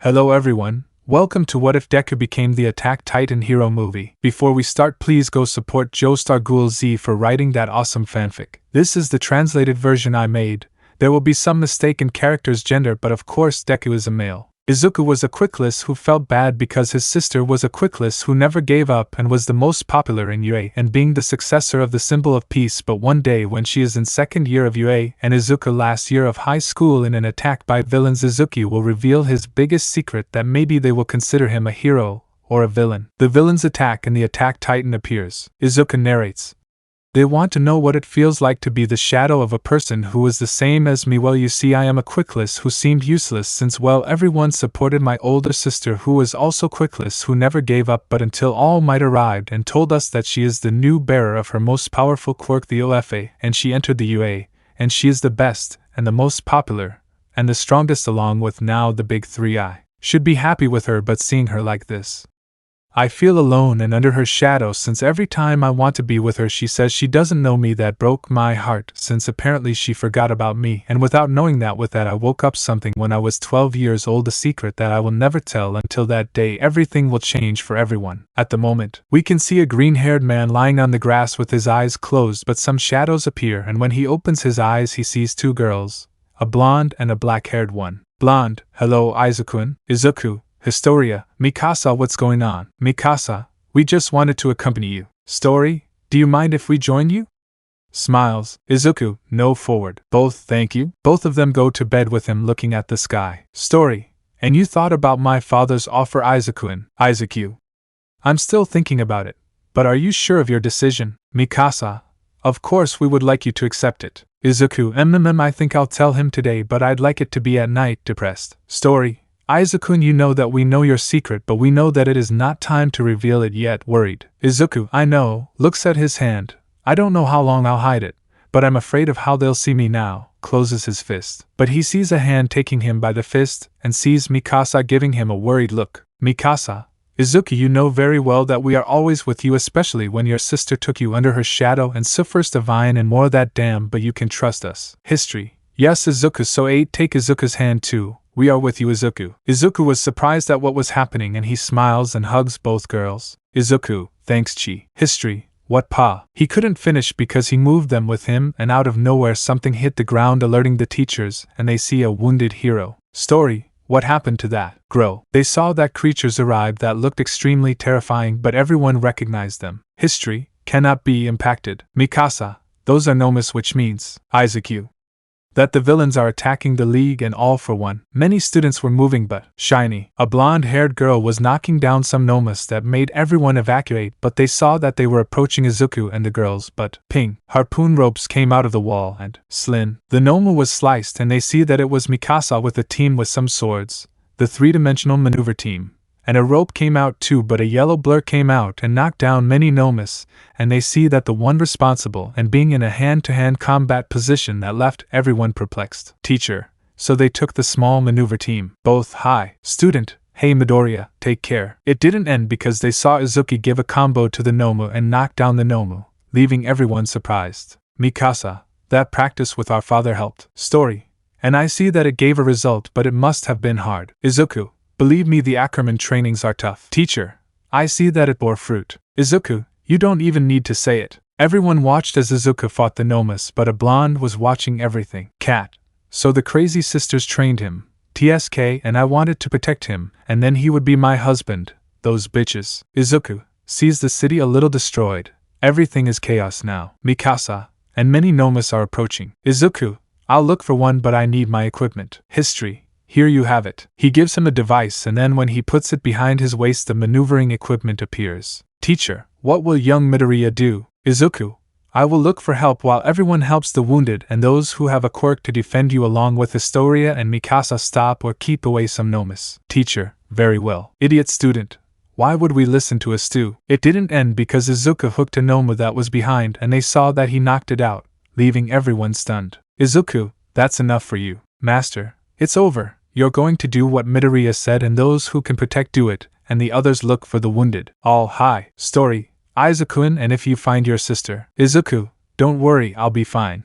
Hello everyone, welcome to What If Deku Became the Attack Titan Hero movie. Before we start, please go support JoestarGhoulZ for writing that awesome fanfic. This is the translated version I made. There will be some mistake in character's gender, but of course Deku is a male. Izuku was a quirkless who felt bad because his sister was a quirkless who never gave up and was the most popular in UA and being the successor of the symbol of peace. But one day when she is in second year of UA and Izuku last year of high school, in an attack by villains, Izukiu will reveal his biggest secret, that maybe they will consider him a hero or a villain. The villains attack and the attack titan appears. Izuku narrates. They want to know what it feels like to be the shadow of a person who is the same as me. Well, you see, I am a quirkless who seemed useless since, well, everyone supported my older sister who was also quirkless who never gave up, but until Almight arrived and told us that she is the new bearer of her most powerful quirk, the OFA, and she entered the UA, and she is the best and the most popular and the strongest along with now the big three. I should be happy with her, but seeing her like this, I feel alone and under her shadow, since every time I want to be with her she says she doesn't know me. That broke my heart, since apparently she forgot about me, and without knowing that, with that I woke up something when I was 12 years old, a secret that I will never tell until that day everything will change for everyone. At the moment, we can see a green-haired man lying on the grass with his eyes closed, but some shadows appear, and when he opens his eyes he sees two girls, a blonde and a black-haired one. Blonde, hello Izuku. Izuku, Historia, Mikasa, what's going on? Mikasa, we just wanted to accompany you. Story, do you mind if we join you? Smiles, Izuku, no, forward. Both, thank you. Both of them go to bed with him looking at the sky. Story, and you thought about my father's offer, Izukiu. I'm still thinking about it, but are you sure of your decision? Mikasa, of course we would like you to accept it. Izuku, I think I'll tell him today, but I'd like it to be at night. Depressed. Story, Izuku, you know that we know your secret, but we know that it is not time to reveal it yet. Worried. Izuku, I know, looks at his hand. I don't know how long I'll hide it, but I'm afraid of how they'll see me now. Closes his fist. But he sees a hand taking him by the fist, and sees Mikasa giving him a worried look. Mikasa, Izuku, you know very well that we are always with you, especially when your sister took you under her shadow and suffers divine and more that damn, but you can trust us. History. Yes, Izuku, so 8, take Izuku's hand too. We are with you, Izuku. Izuku was surprised at what was happening and he smiles and hugs both girls. Izuku, thanks Chi. History, what pa? He couldn't finish because he moved them with him, and out of nowhere something hit the ground, alerting the teachers, and they see a wounded hero. Story, what happened to that? Grow. They saw that creatures arrived that looked extremely terrifying, but everyone recognized them. History, cannot be impacted. Mikasa, those are nomas, which means, Izukiu, that the villains are attacking the league, and all for one. Many students were moving, but Shiny, a blonde-haired girl, was knocking down some nomas that made everyone evacuate, but they saw that they were approaching Izuku and the girls, but ping, harpoon ropes came out of the wall and Slin. The noma was sliced, and they see that it was Mikasa with a team with some swords, the three-dimensional maneuver team. And a rope came out too, but a yellow blur came out and knocked down many nomas, and they see that the one responsible and being in a hand-to-hand combat position that left everyone perplexed. Teacher, so they took the small maneuver team. Both, hi. Student, hey Midoriya, take care. It didn't end because they saw Izuki give a combo to the Nomu and knock down the Nomu, leaving everyone surprised. Mikasa, that practice with our father helped. Story, and I see that it gave a result, but it must have been hard. Izuku, believe me, the Ackerman trainings are tough. Teacher, I see that it bore fruit. Izuku, you don't even need to say it. Everyone watched as Izuku fought the nomas, but a blonde was watching everything. Cat, so the crazy sisters trained him. TSK, and I wanted to protect him, and then he would be my husband. Those bitches. Izuku sees the city a little destroyed. Everything is chaos now. Mikasa, and many nomas are approaching. Izuku, I'll look for one, but I need my equipment. History. Here you have it. He gives him a device, and then when he puts it behind his waist the maneuvering equipment appears. Teacher, what will young Midoriya do? Izuku, I will look for help while everyone helps the wounded and those who have a quirk to defend you along with Historia and Mikasa. Stop or keep away some nomas. Teacher, very well. Idiot student, why would we listen to a stew? It didn't end because Izuku hooked a noma that was behind and they saw that he knocked it out, leaving everyone stunned. Izuku, that's enough for you. Master, it's over. You're going to do what Midoriya said, and those who can protect do it, and the others look for the wounded. All hi. Story, Izuku, and if you find your sister. Izuku, don't worry, I'll be fine.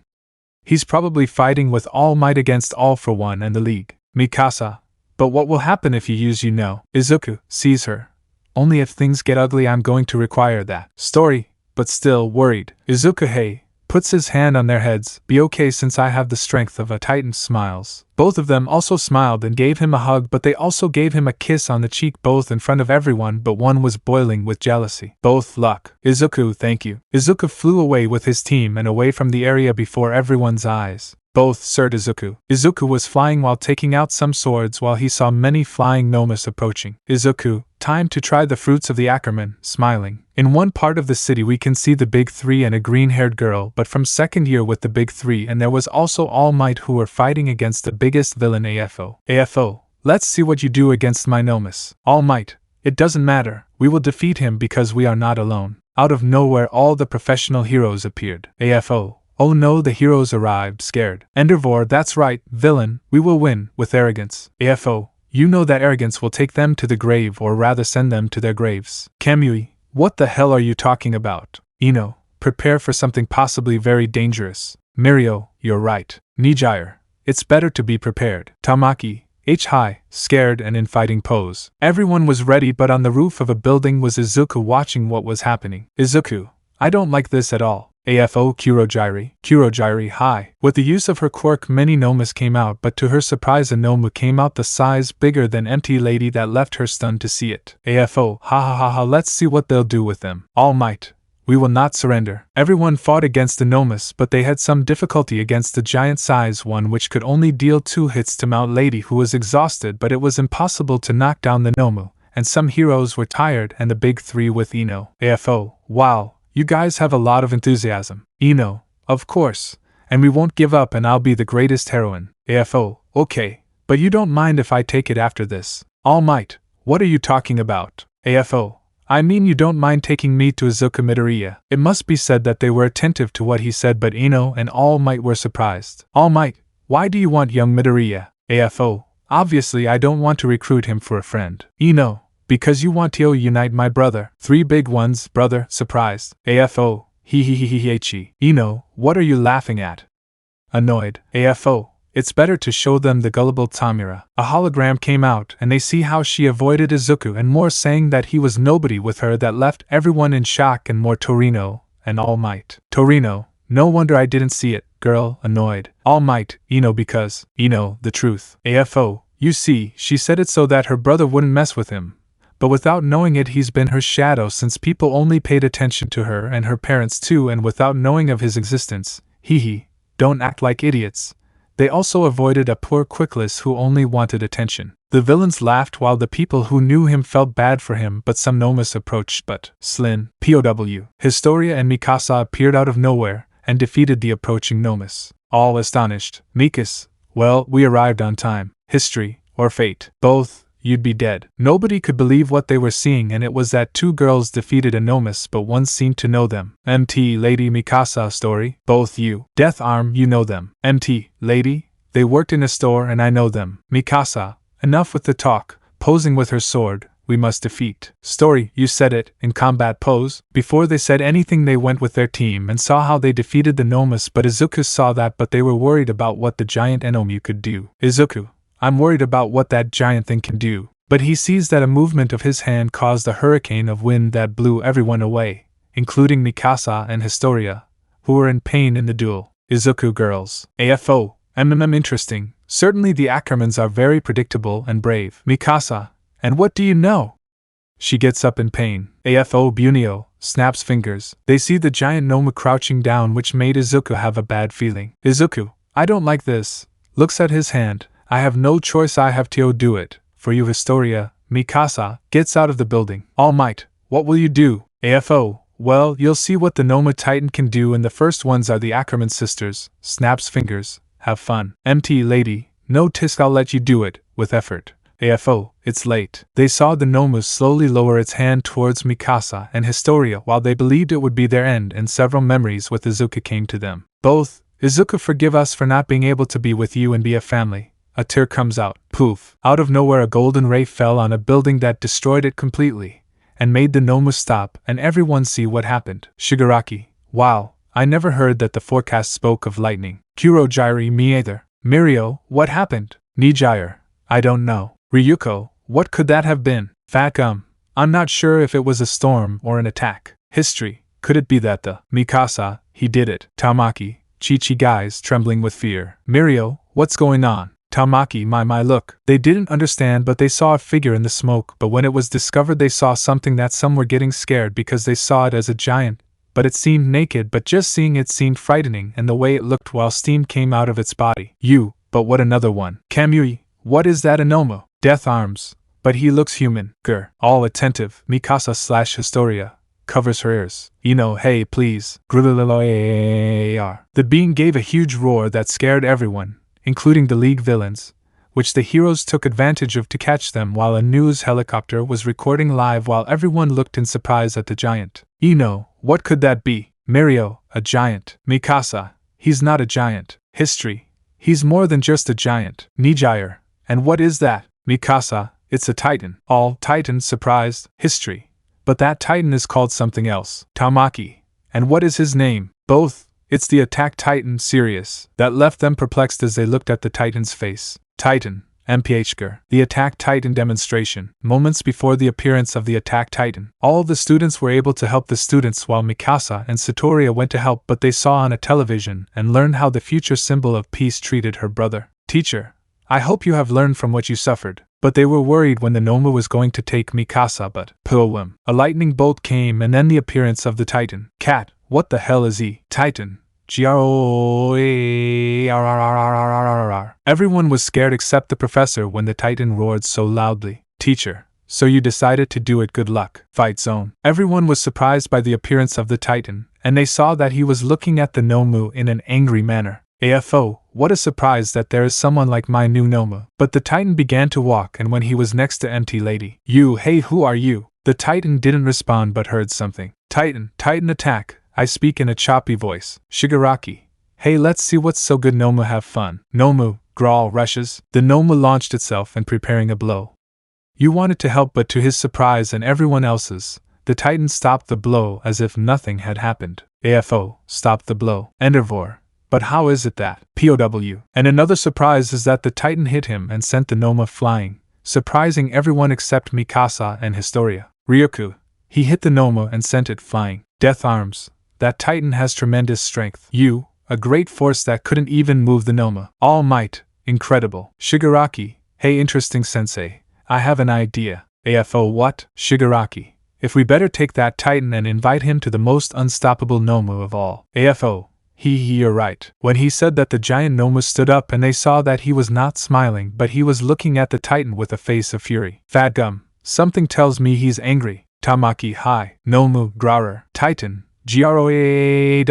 He's probably fighting with All Might against All for One and the League. Mikasa, But what will happen if you use Izuku sees her. Only if things get ugly I'm going to require that. Story, but still worried. Izuku hey, puts his hand on their heads. Be okay since I have the strength of a titan. Smiles. Both of them also smiled and gave him a hug, but they also gave him a kiss on the cheek, both in front of everyone, but one was boiling with jealousy. Both luck. Izuku, thank you. Izuku flew away with his team and away from the area before everyone's eyes. Both Sir Izuku. Izuku was flying while taking out some swords while he saw many flying gnomes approaching. Izuku, time to try the fruits of the Ackerman, smiling. In one part of the city we can see the big three and a green-haired girl, but from second year with the big three, and there was also All Might who were fighting against the biggest villain AFO. AFO, let's see what you do against my gnomes. All Might, it doesn't matter, we will defeat him because we are not alone. Out of nowhere all the professional heroes appeared. AFO. Oh no, the heroes arrived, scared. Endervor, that's right, villain, we will win, with arrogance. AFO, you know that arrogance will take them to the grave, or rather send them to their graves. Kamui, what the hell are you talking about? Ino, prepare for something possibly very dangerous. Mirio, you're right. Nijire, it's better to be prepared. Tamaki, high, scared and in fighting pose. Everyone was ready, but on the roof of a building was Izuku watching what was happening. Izuku, I don't like this at all. AFO Kurogiri high. With the use of her quirk many gnomes came out, but to her surprise a gnome came out the size bigger than empty lady that left her stunned to see it. AFO ha ha ha ha, let's see what they'll do with them. All Might, we will not surrender. Everyone fought against the gnomes, but they had some difficulty against the giant size one which could only deal 2 hits to Mount Lady who was exhausted, but it was impossible to knock down the gnome, and some heroes were tired and the big three with Ino. AFO, wow. You guys have a lot of enthusiasm. Ino, of course, and we won't give up and I'll be the greatest heroine. AFO, okay, but you don't mind if I take it after this. All Might, what are you talking about? AFO, I mean you don't mind taking me to Izuku Midoriya. It must be said that they were attentive to what he said, but Ino and All Might were surprised. All Might, why do you want young Midoriya? AFO, obviously I don't want to recruit him for a friend. Ino, because you want to unite my brother. 3 big ones, brother, surprised. AFO, he. Ino, what are you laughing at? Annoyed. AFO, it's better to show them the gullible Tamira. A hologram came out and they see how she avoided Izuku and more, saying that he was nobody with her, that left everyone in shock, and more Torino and All Might. Torino, no wonder I didn't see it, girl, annoyed. All Might, Ino, because, Ino, the truth. AFO, you see, she said it so that her brother wouldn't mess with him. But without knowing it he's been her shadow since people only paid attention to her and her parents too, and without knowing of his existence. Don't act like idiots. They also avoided a poor Quirkless who only wanted attention. The villains laughed while the people who knew him felt bad for him, but some gnomes approached, but Slin, POW, Historia and Mikasa appeared out of nowhere and defeated the approaching gnomes. All astonished. Mikas, well, we arrived on time. History, or fate, both. You'd be dead. Nobody could believe what they were seeing, and it was that 2 girls defeated a gnomes, but one seemed to know them. MT Lady Mikasa story, both you. Death Arm, you know them. MT Lady, they worked in a store and I know them. Mikasa, enough with the talk, posing with her sword, we must defeat. Story, you said it, in combat pose. Before they said anything they went with their team and saw how they defeated the gnomes, but Izuku saw that, but they were worried about what the giant Enomu could do. Izuku, I'm worried about what that giant thing can do. But he sees that a movement of his hand caused a hurricane of wind that blew everyone away, including Mikasa and Historia, who were in pain in the duel. Izuku girls. AFO, interesting. Certainly the Ackermans are very predictable and brave. Mikasa, and what do you know? She gets up in pain. AFO Bunio, snaps fingers. They see the giant gnome crouching down, which made Izuku have a bad feeling. Izuku, I don't like this. Looks at his hand. I have no choice, I have to do it. For you Historia. Mikasa gets out of the building. All Might, what will you do? AFO, well, you'll see what the Gnome Titan can do, and the first ones are the Ackerman sisters. Snaps fingers. Have fun. MT Lady, no tisk, I'll let you do it, with effort. AFO, it's late. They saw the gnome slowly lower its hand towards Mikasa and Historia while they believed it would be their end, and several memories with Izuku came to them. Both, Izuku, forgive us for not being able to be with you and be a family. A tear comes out. Poof. Out of nowhere a golden ray fell on a building that destroyed it completely, and made the gnome stop and everyone see what happened. Shigaraki, wow, I never heard that the forecast spoke of lightning. Kurogiri, me either. Mirio, what happened? Nijire, I don't know. Ryuko, what could that have been? Fat gum. I'm not sure if it was a storm or an attack. History. Could it be that the Mikasa, he did it? Taumaki, Chi-Chi guys trembling with fear. Mirio, what's going on? Taumaki, my look. They didn't understand, but they saw a figure in the smoke, but when it was discovered they saw something that some were getting scared because they saw it as a giant, but it seemed naked, but just seeing it seemed frightening and the way it looked while steam came out of its body. But what another one? Kamui, what is that Anomo? Death arms. But he looks human. Grr. All attentive. Mikasa/Historia covers her ears. Hey please. The being gave a huge roar that scared everyone, including the League villains, which the heroes took advantage of to catch them while a news helicopter was recording live while everyone looked in surprise at the giant. What could that be? Mirio, a giant. Mikasa, he's not a giant. History, he's more than just a giant. Nijire, and what is that? Mikasa, it's a titan. All titans surprised. History, but that titan is called something else. Taumaki, and what is his name? Both. It's the attack titan Sirius. That left them perplexed as they looked at the titan's face. Titan, MPHGR. The attack titan demonstration. Moments before the appearance of the attack titan, all the students were able to help the students while Mikasa and Satoria went to help, but they saw on a television and learned how the future symbol of peace treated her brother. Teacher, I hope you have learned from what you suffered. But they were worried when the Noma was going to take Mikasa, but Poem. A lightning bolt came and then the appearance of the titan. Cat, what the hell is he? Titan. Grrrr. Everyone was scared except the professor when the titan roared so loudly. Teacher, so you decided to do it. Good luck. Fight zone. Everyone was surprised by the appearance of the titan, and they saw that he was looking at the Nomu in an angry manner. AFO, what a surprise that there is someone like my new Nomu. But the titan began to walk, and when he was next to empty lady. Hey, who are you? The titan didn't respond but heard something. Titan attack. I speak in a choppy voice. Shigaraki, hey, let's see what's so good. Nomu, have fun. Nomu, Grawl rushes. The Nomu launched itself and preparing a blow. You wanted to help, but to his surprise and everyone else's, the titan stopped the blow as if nothing had happened. AFO, stopped the blow. Endervor, but how is it that? POW. And another surprise is that the titan hit him and sent the Noma flying, surprising everyone except Mikasa and Historia. Ryuku, he hit the Noma and sent it flying. Death arms. That titan has tremendous strength. A great force that couldn't even move the Noma. Almight, incredible. Shigaraki, hey, interesting sensei. I have an idea. AFO, what? Shigaraki, if we better take that titan and invite him to the most unstoppable Nomu of all. AFO, you're right. When he said that, the giant Nomu stood up and they saw that he was not smiling, but he was looking at the titan with a face of fury. Fatgum, something tells me he's angry. Tamaki, hi. Nomu, Grauer. Titan, GROAWWWL.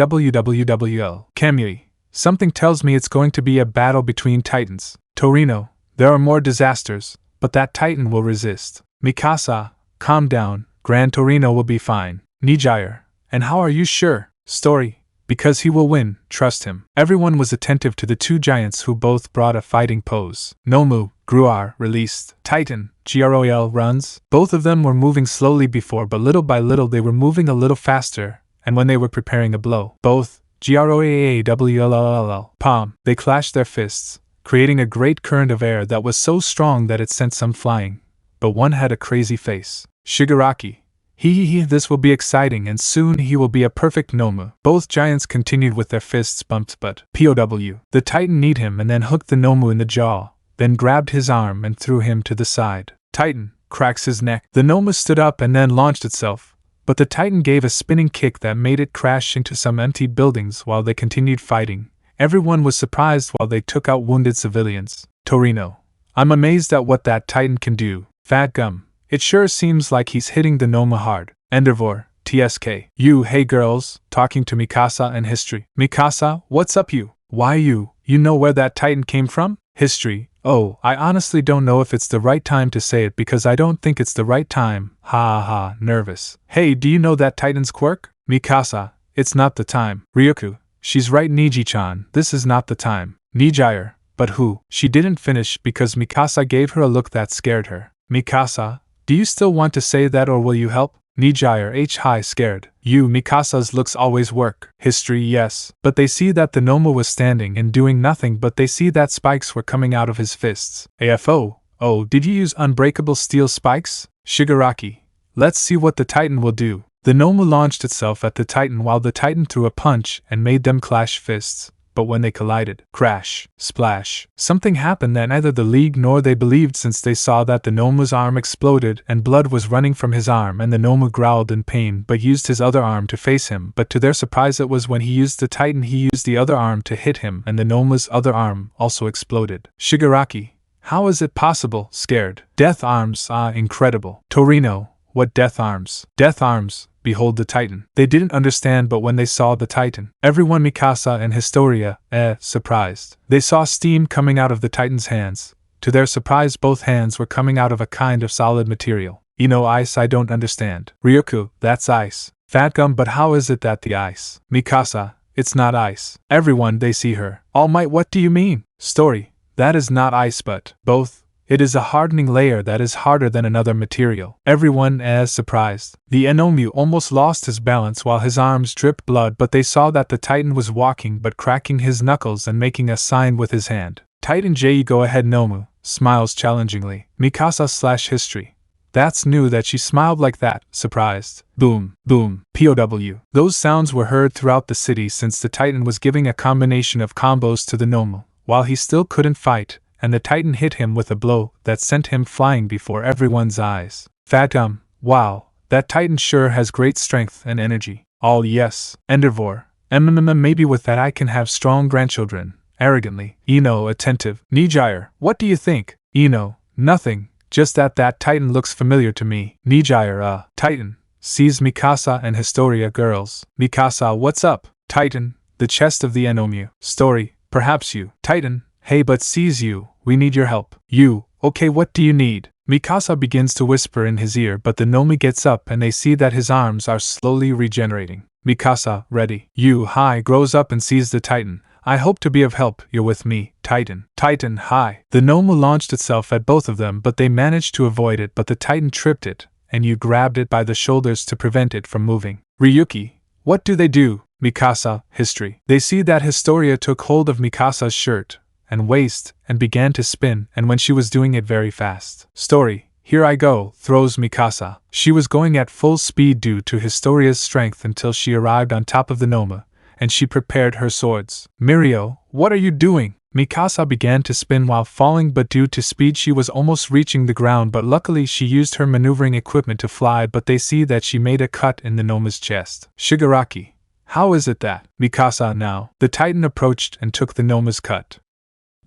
Kamui, something tells me it's going to be a battle between titans. Torino, there are more disasters, but that titan will resist. Mikasa, calm down. Grand Torino will be fine. Nijire, and how are you sure? Story, because he will win, trust him. Everyone was attentive to the two giants who both brought a fighting pose. Nomu, Gruar, released. Titan, GROL, runs. Both of them were moving slowly before, but little by little they were moving a little faster, and when they were preparing a blow, both, GROAAWLLL, palm, they clashed their fists, creating a great current of air that was so strong that it sent some flying. But one had a crazy face. Shigaraki, this will be exciting and soon he will be a perfect Nomu. Both giants continued with their fists bumped, but POW. The titan kneed him and then hooked the Nomu in the jaw, then grabbed his arm and threw him to the side. Titan cracks his neck. The Nomu stood up and then launched itself, but the titan gave a spinning kick that made it crash into some empty buildings while they continued fighting. Everyone was surprised while they took out wounded civilians. Torino, I'm amazed at what that titan can do. Fatgum, it sure seems like he's hitting the Noma hard. Endervor, TSK. Hey girls, talking to Mikasa and History. Mikasa, what's up you? Why you know where that titan came from? History, oh, I honestly don't know if it's the right time to say it because I don't think it's the right time. Ha, nervous. Hey, do you know that titan's quirk? Mikasa, it's not the time. Ryuku, she's right Niji-chan, this is not the time. Nijire, but who? She didn't finish because Mikasa gave her a look that scared her. Mikasa, do you still want to say that or will you help? Nijire high scared. Mikasa's looks always work. History, yes. But they see that the Noma was standing and doing nothing, but they see that spikes were coming out of his fists. AFO, Oh, did you use unbreakable steel spikes? Shigaraki. Let's see what the Titan will do. The Nomu launched itself at the Titan while the Titan threw a punch and made them clash fists. But when they collided, crash, splash, something happened that neither the League nor they believed, since they saw that the Nomu's arm exploded and blood was running from his arm, and the Nomu growled in pain but used his other arm to face him. But to their surprise, it was when he used the Titan, he used the other arm to hit him, and the Nomu's other arm also exploded. Shigaraki. How is it possible? Scared. Death arms, incredible. Torino. What death arms? Death arms. Behold the Titan. They didn't understand, but when they saw the Titan, everyone, Mikasa and Historia, surprised. They saw steam coming out of the Titan's hands. To their surprise, both hands were coming out of a kind of solid material. Ice, I don't understand. Ryuku, that's ice. Fatgum, but how is it that the ice? Mikasa, it's not ice. Everyone, they see her. Almight, what do you mean? Story, that is not ice but both. It is a hardening layer that is harder than another material. Everyone surprised. The Enomu almost lost his balance while his arms dripped blood, but they saw that the Titan was walking but cracking his knuckles and making a sign with his hand. Titan J, go ahead. Nomu smiles challengingly. Mikasa/history. That's new that she smiled like that, surprised. Boom, boom, POW. Those sounds were heard throughout the city since the Titan was giving a combination of combos to the Nomu, while he still couldn't fight, and the Titan hit him with a blow that sent him flying before everyone's eyes. Fatgum, wow, that Titan sure has great strength and energy. All yes. Endervor, maybe with that I can have strong grandchildren. Arrogantly. Ino, attentive. Nijire, what do you think? Ino, nothing, just that Titan looks familiar to me. Nijire, Titan. Sees Mikasa and Historia. Girls. Mikasa, what's up? Titan, the chest of the Enomu. Story, perhaps you. Titan, hey, but sees you, we need your help. You, okay, what do you need? Mikasa begins to whisper in his ear, but the Nomi gets up and they see that his arms are slowly regenerating. Mikasa, ready. You, hi, grows up and sees the Titan. I hope to be of help, you're with me, Titan. Titan, hi. The Nomu launched itself at both of them, but they managed to avoid it, but the Titan tripped it, and you grabbed it by the shoulders to prevent it from moving. Ryuki, what do they do? Mikasa, history. They see that Historia took hold of Mikasa's shirt and waist and began to spin, and when she was doing it very fast. Story, here I go, throws Mikasa. She was going at full speed due to Historia's strength until she arrived on top of the Noma, and she prepared her swords. Mirio, what are you doing? Mikasa began to spin while falling, but due to speed she was almost reaching the ground, but luckily she used her maneuvering equipment to fly, but they see that she made a cut in the Noma's chest. Shigaraki, how is it that? Mikasa, now. The Titan approached and took the Noma's cut.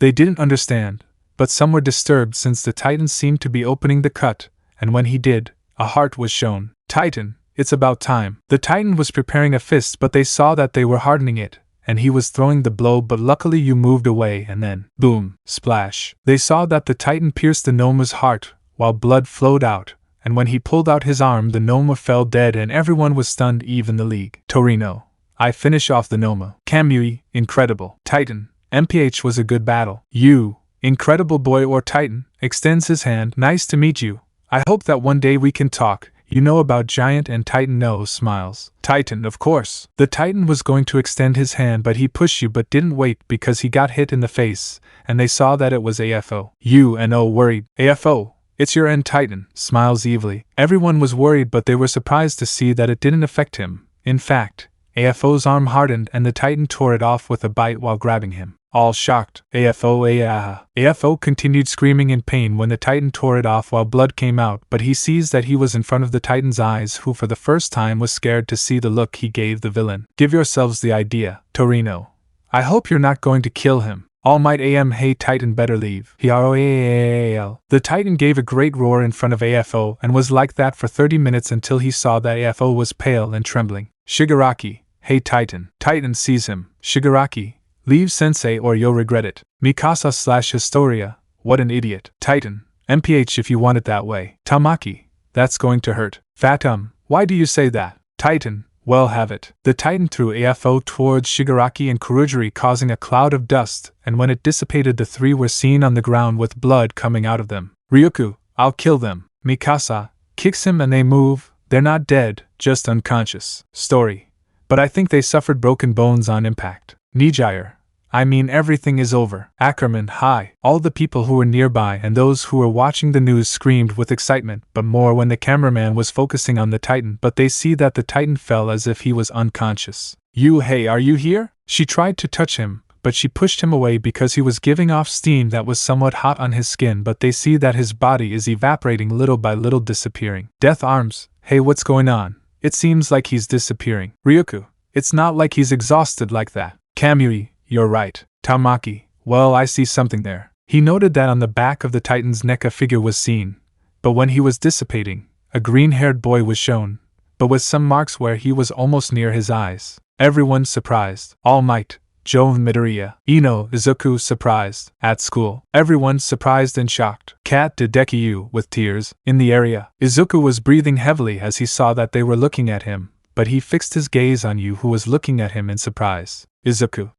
They didn't understand, but some were disturbed since the Titan seemed to be opening the cut, and when he did, a heart was shown. Titan, it's about time. The Titan was preparing a fist, but they saw that they were hardening it, and he was throwing the blow, but luckily you moved away, and then, boom, splash. They saw that the Titan pierced the Noma's heart, while blood flowed out, and when he pulled out his arm the Noma fell dead and everyone was stunned, even the League. Torino, I finish off the Noma. Kamui, incredible. Titan, MPH was a good battle. You, incredible boy or Titan, extends his hand. Nice to meet you. I hope that one day we can talk. You know about Giant and Titan? No, smiles. Titan, of course. The Titan was going to extend his hand, but he pushed you but didn't wait because he got hit in the face, and they saw that it was AFO. You and O worried. AFO, it's your end. Titan, smiles evilly. Everyone was worried, but they were surprised to see that it didn't affect him. In fact, AFO's arm hardened and the Titan tore it off with a bite while grabbing him. All shocked. AFO, AFO continued screaming in pain when the Titan tore it off while blood came out, but he sees that he was in front of the Titan's eyes, who for the first time was scared to see the look he gave the villain. Give yourselves the idea. Torino, I hope you're not going to kill him. Almight hey Titan, better leave. The Titan gave a great roar in front of AFO and was like that for 30 minutes until he saw that AFO was pale and trembling. Shigaraki, hey Titan. Titan sees him. Shigaraki, leave sensei or you'll regret it. Mikasa/Historia, what an idiot. Titan, MPH if you want it that way. Tamaki, that's going to hurt. Fatum, why do you say that? Titan, well, have it. The Titan threw AFO towards Shigaraki and Kurujiri, causing a cloud of dust, and when it dissipated the three were seen on the ground with blood coming out of them. Ryuku, I'll kill them. Mikasa kicks him and they move. They're not dead, just unconscious. Story, but I think they suffered broken bones on impact. Nijire, I mean everything is over. Ackerman, hi. All the people who were nearby and those who were watching the news screamed with excitement, but more when the cameraman was focusing on the Titan, but they see that the Titan fell as if he was unconscious. Hey, are you here? She tried to touch him, but she pushed him away because he was giving off steam that was somewhat hot on his skin, but they see that his body is evaporating little by little, disappearing. Death Arms, hey, what's going on? It seems like he's disappearing. Ryuku, it's not like he's exhausted like that. Kamui, you're right. Tamaki, well, I see something there. He noted that on the back of the Titan's neck a figure was seen, but when he was dissipating, a green-haired boy was shown, but with some marks where he was almost near his eyes. Everyone surprised. Almight, Joe Midoriya, Ino, Izuku surprised. At school, everyone surprised and shocked. Cat did Deku with tears. In the area, Izuku was breathing heavily as he saw that they were looking at him, but he fixed his gaze on Yu, who was looking at him in surprise. Izuku.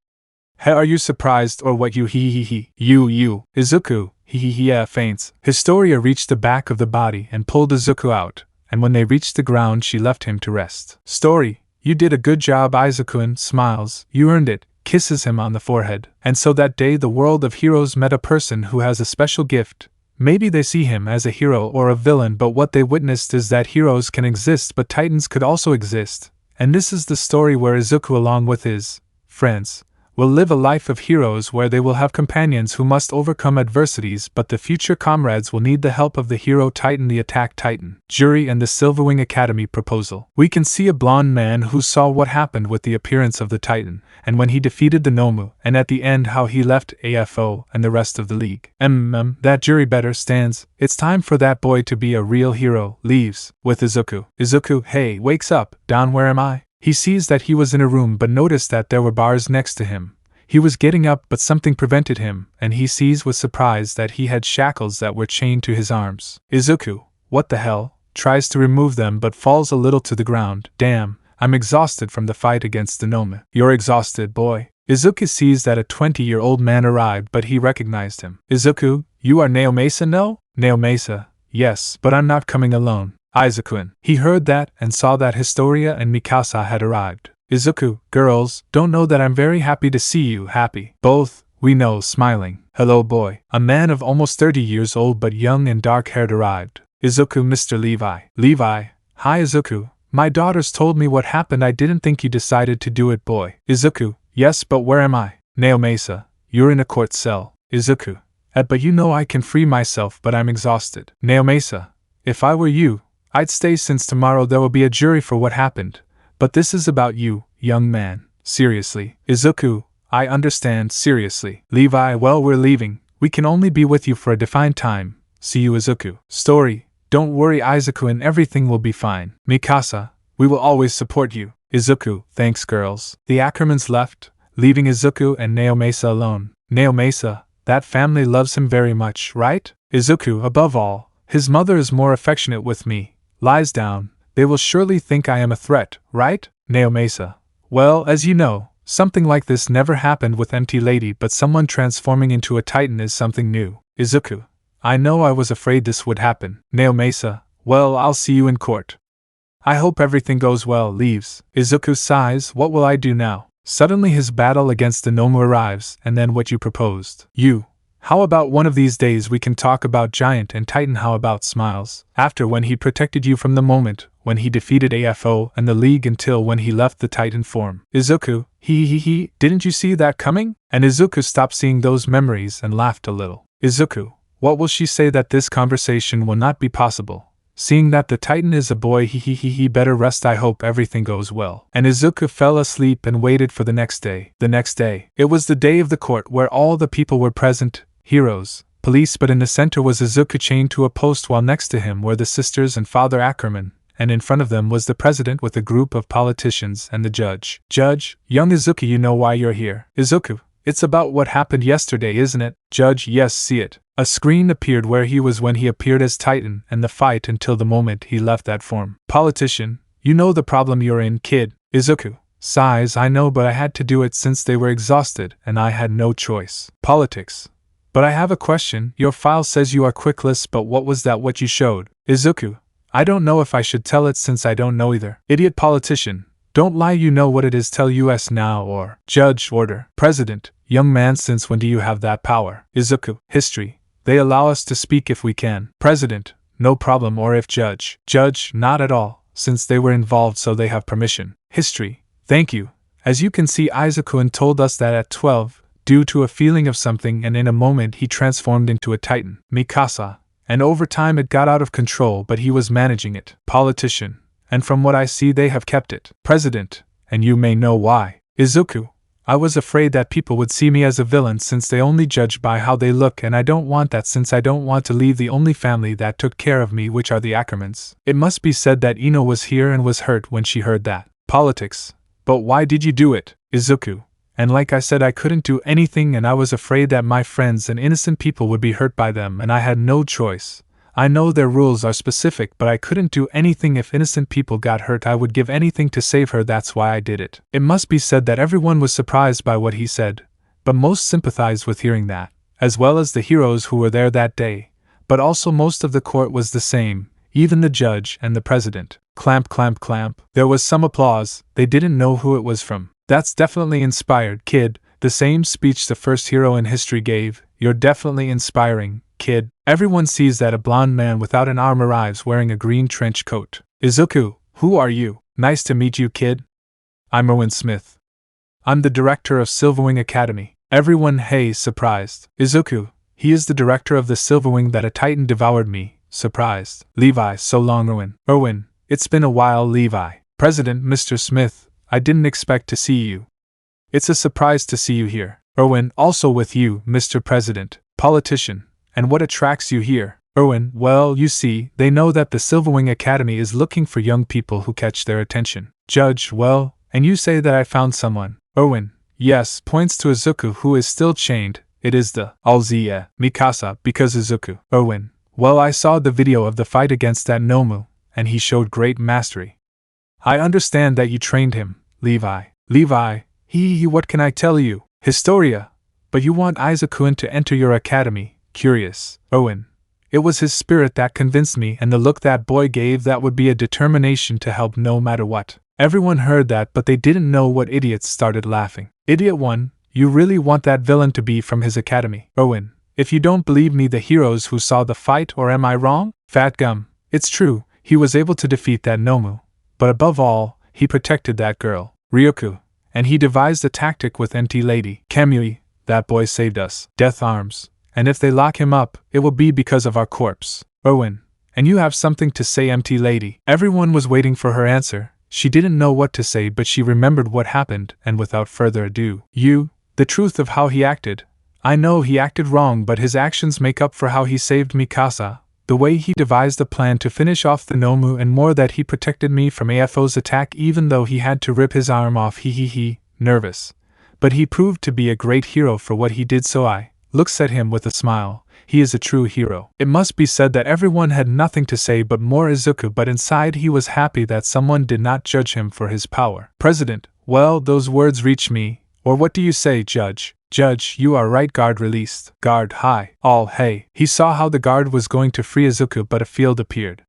Hey, are you surprised or what? You Izuku, yeah, faints. Historia reached the back of the body and pulled Izuku out, and when they reached the ground she left him to rest. Story, you did a good job. Izuku smiles, you earned it, kisses him on the forehead. And so that day the world of heroes met a person who has a special gift. Maybe they see him as a hero or a villain, but what they witnessed is that heroes can exist but titans could also exist. And this is the story where Izuku along with his friends will live a life of heroes where they will have companions who must overcome adversities, but the future comrades will need the help of the hero Titan, the Attack Titan, Jury, and the Silverwing Academy proposal. We can see a blonde man who saw what happened with the appearance of the Titan, and when he defeated the Nomu, and at the end how he left AFO and the rest of the league. That Jury better stands. It's time for that boy to be a real hero. Leaves with Izuku. Izuku, hey, wakes up. Down, where am I? He sees that he was in a room but noticed that there were bars next to him. He was getting up but something prevented him, and he sees with surprise that he had shackles that were chained to his arms. Izuku, what the hell? Tries to remove them but falls a little to the ground. Damn, I'm exhausted from the fight against the Nome. You're exhausted, boy. Izuku sees that a 20-year-old man arrived but he recognized him. Izuku, you are Naomasa? No? Naomasa, yes, but I'm not coming alone. Izuku. He heard that and saw that Historia and Mikasa had arrived. Izuku, girls, don't know that I'm very happy to see you. Happy. Both, we know, smiling. Hello, boy. A man of almost 30 years old but young and dark-haired arrived. Izuku, Mr. Levi. Levi. Hi, Izuku. My daughters told me what happened. I didn't think you decided to do it, boy. Izuku, yes, but where am I? Naomasa, you're in a court cell. Izuku, but you know I can free myself, but I'm exhausted. Naomasa, if I were you, I'd stay since tomorrow there will be a jury for what happened. But this is about you, young man. Seriously. Izuku, I understand, seriously. Levi, well, we're leaving. We can only be with you for a defined time. See you, Izuku. Story, don't worry, Izuku, and everything will be fine. Mikasa, we will always support you. Izuku, thanks, girls. The Ackermans left, leaving Izuku and Naomasa alone. Naomasa, that family loves him very much, right? Izuku, above all, his mother is more affectionate with me. Lies down. They will surely think I am a threat, right? Naomasa. Well, as you know, something like this never happened with Empty Lady, but someone transforming into a Titan is something new. Izuku. I know, I was afraid this would happen. Naomasa. Well, I'll see you in court. I hope everything goes well. Leaves. Izuku sighs, what will I do now? Suddenly his battle against the Nomu arrives, and then what you proposed. You. How about one of these days we can talk about Giant and Titan? How about smiles? After, when he protected you from the moment when he defeated AFO and the League until when he left the Titan form. Izuku, didn't you see that coming? And Izuku stopped seeing those memories and laughed a little. Izuku, what will she say? That this conversation will not be possible. Seeing that the Titan is a boy, he better rest. I hope everything goes well. And Izuku fell asleep and waited for the next day. The next day. It was the day of the court where all the people were present. Heroes, police, but in the center was Izuku chained to a post, while next to him were the sisters and Father Ackerman, and in front of them was the president with a group of politicians and the judge. Judge, young Izuku, you know why you're here. Izuku, it's about what happened yesterday, isn't it? Judge, yes, see it. A screen appeared where he was when he appeared as Titan, and the fight until the moment he left that form. Politician, you know the problem you're in, kid. Izuku, sighs, I know, but I had to do it since they were exhausted, and I had no choice. Politics. But I have a question. Your file says you are quickless, but what was that what you showed? Izuku, I don't know if I should tell it since I don't know either. Idiot politician, don't lie, you know what it is, tell us now or. Judge, order. President, Young man, since when do you have that power? Izuku, history. They allow us to speak if we can. President, no problem, or if judge. Judge, not at all, since they were involved so they have permission. History, thank you. As you can see, Izuku told us that at 12, due to a feeling of something, and in a moment he transformed into a titan, Mikasa, and over time it got out of control, but he was managing it. Politician, and from what I see they have kept it. President, and you may know why. Izuku, I was afraid that people would see me as a villain since they only judge by how they look, and I don't want that since I don't want to leave the only family that took care of me, which are the Ackermans. It must be said that Ino was here and was hurt when she heard that. Politics. But why did you do it, Izuku? And like I said, I couldn't do anything, and I was afraid that my friends and innocent people would be hurt by them, and I had no choice. I know their rules are specific, but I couldn't do anything. If innocent people got hurt, I would give anything to save her. That's why I did it. It must be said that everyone was surprised by what he said, but most sympathized with hearing that, as well as the heroes who were there that day. But also most of the court was the same, even the judge and the president. Clamp, clamp, clamp. There was some applause. They didn't know who it was from. That's definitely inspired, kid. The same speech the first hero in history gave. You're definitely inspiring, kid. Everyone sees that a blonde man without an arm arrives wearing a green trench coat. Izuku, who are you? Nice to meet you, kid. I'm Owen Smith. I'm the director of Silverwing Academy. Everyone, hey, surprised. Izuku, he is the director of the Silverwing that a titan devoured me. Surprised. Levi, so long, Owen. Owen, it's been a while, Levi. President, Mr. Smith, I didn't expect to see you. It's a surprise to see you here. Owen, also with you, Mr. President. Politician. And what attracts you here? Owen, well, you see, they know that the Silverwing Academy is looking for young people who catch their attention. Judge, well, and you say that I found someone. Owen, yes, points to Izuku who is still chained. It is the JoestarGhoulZ, Mikasa, because Izuku. Owen, well, I saw the video of the fight against that Nomu, and he showed great mastery. I understand that you trained him, Levi. Levi, what can I tell you? Historia. But you want Izuku to enter your academy. Curious. Owen, it was his spirit that convinced me, and the look that boy gave, that would be a determination to help no matter what. Everyone heard that, but they didn't know what idiots started laughing. Idiot 1, you really want that villain to be from his academy? Owen, if you don't believe me, the heroes who saw the fight, or am I wrong? Fat gum, it's true, he was able to defeat that Nomu. But above all, he protected that girl, Ryoku, and he devised a tactic with Empty Lady. Kamui, that boy saved us. Death Arms. And if they lock him up, it will be because of our corpse. Owen, and you have something to say, Empty Lady. Everyone was waiting for her answer. She didn't know what to say, but she remembered what happened, and without further ado, the truth of how he acted. I know he acted wrong, but his actions make up for how he saved Mikasa. The way he devised a plan to finish off the Nomu, and more, that he protected me from AFO's attack even though he had to rip his arm off. Nervous. But he proved to be a great hero for what he did, so I looks at him with a smile. He is a true hero. It must be said that everyone had nothing to say but more Izuku, but inside he was happy that someone did not judge him for his power. President, well, those words reach me. Or what do you say, Judge? Judge, you are right. Guard released. Guard, hi. All, hey. He saw how the guard was going to free Izuku, but a field appeared.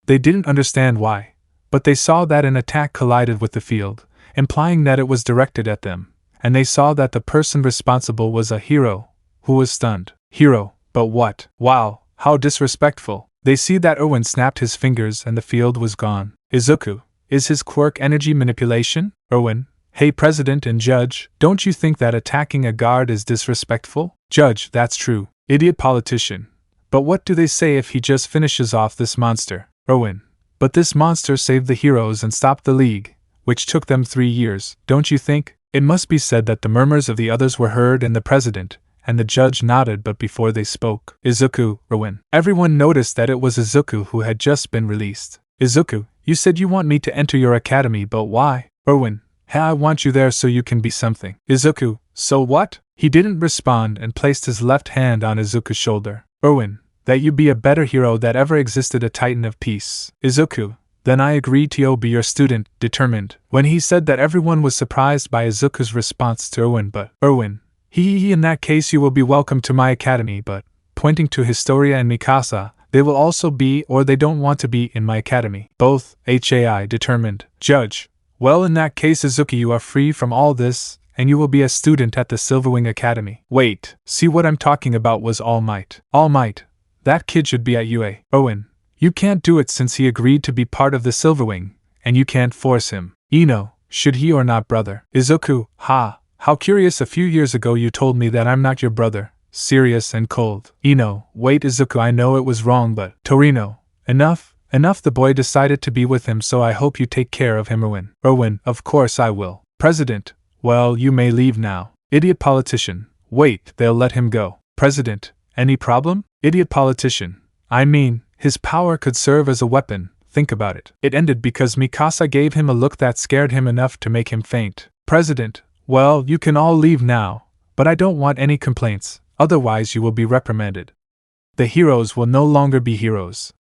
They didn't understand why, but they saw that an attack collided with the field, implying that it was directed at them, and they saw that the person responsible was a hero, who was stunned. Hero, but what? Wow, how disrespectful. They see that Owen snapped his fingers and the field was gone. Izuku, is his quirk energy manipulation? Owen, hey President and Judge, don't you think that attacking a guard is disrespectful? Judge, that's true. Idiot politician. But what do they say if he just finishes off this monster? Owen, but this monster saved the heroes and stopped the League, which took them 3 years, don't you think? It must be said that the murmurs of the others were heard, and the President and the judge nodded, but before they spoke, Izuku, Owen. Everyone noticed that it was Izuku who had just been released. Izuku, you said you want me to enter your academy, but why? Owen, hey, I want you there so you can be something. Izuku, so what? He didn't respond and placed his left hand on Izuku's shoulder. Owen, that you be a better hero that ever existed, a titan of peace. Izuku, then I agree to be your student, determined. When he said that, everyone was surprised by Izuku's response to Owen, but Owen, in that case you will be welcome to my academy, but, pointing to Historia and Mikasa, they will also be, or they don't want to be, in my academy. Both, determined. Judge, well, in that case Izuki, you are free from all this, and you will be a student at the Silverwing Academy. Wait, see what I'm talking about was Almight. Almight, that kid should be at UA. Owen, you can't do it since he agreed to be part of the Silverwing, and you can't force him. Ino, should he or not brother? Izuku, ha, how curious, a few years ago you told me that I'm not your brother. Serious and cold. Ino, wait Izuku, I know it was wrong but… Torino, enough, the boy decided to be with him, so I hope you take care of him. Erwin, of course I will. President, well, you may leave now. Idiot politician, wait, they'll let him go. President, any problem? Idiot politician, I mean, his power could serve as a weapon, think about it. It ended because Mikasa gave him a look that scared him enough to make him faint. President, well, you can all leave now, but I don't want any complaints, otherwise you will be reprimanded. The heroes will no longer be heroes.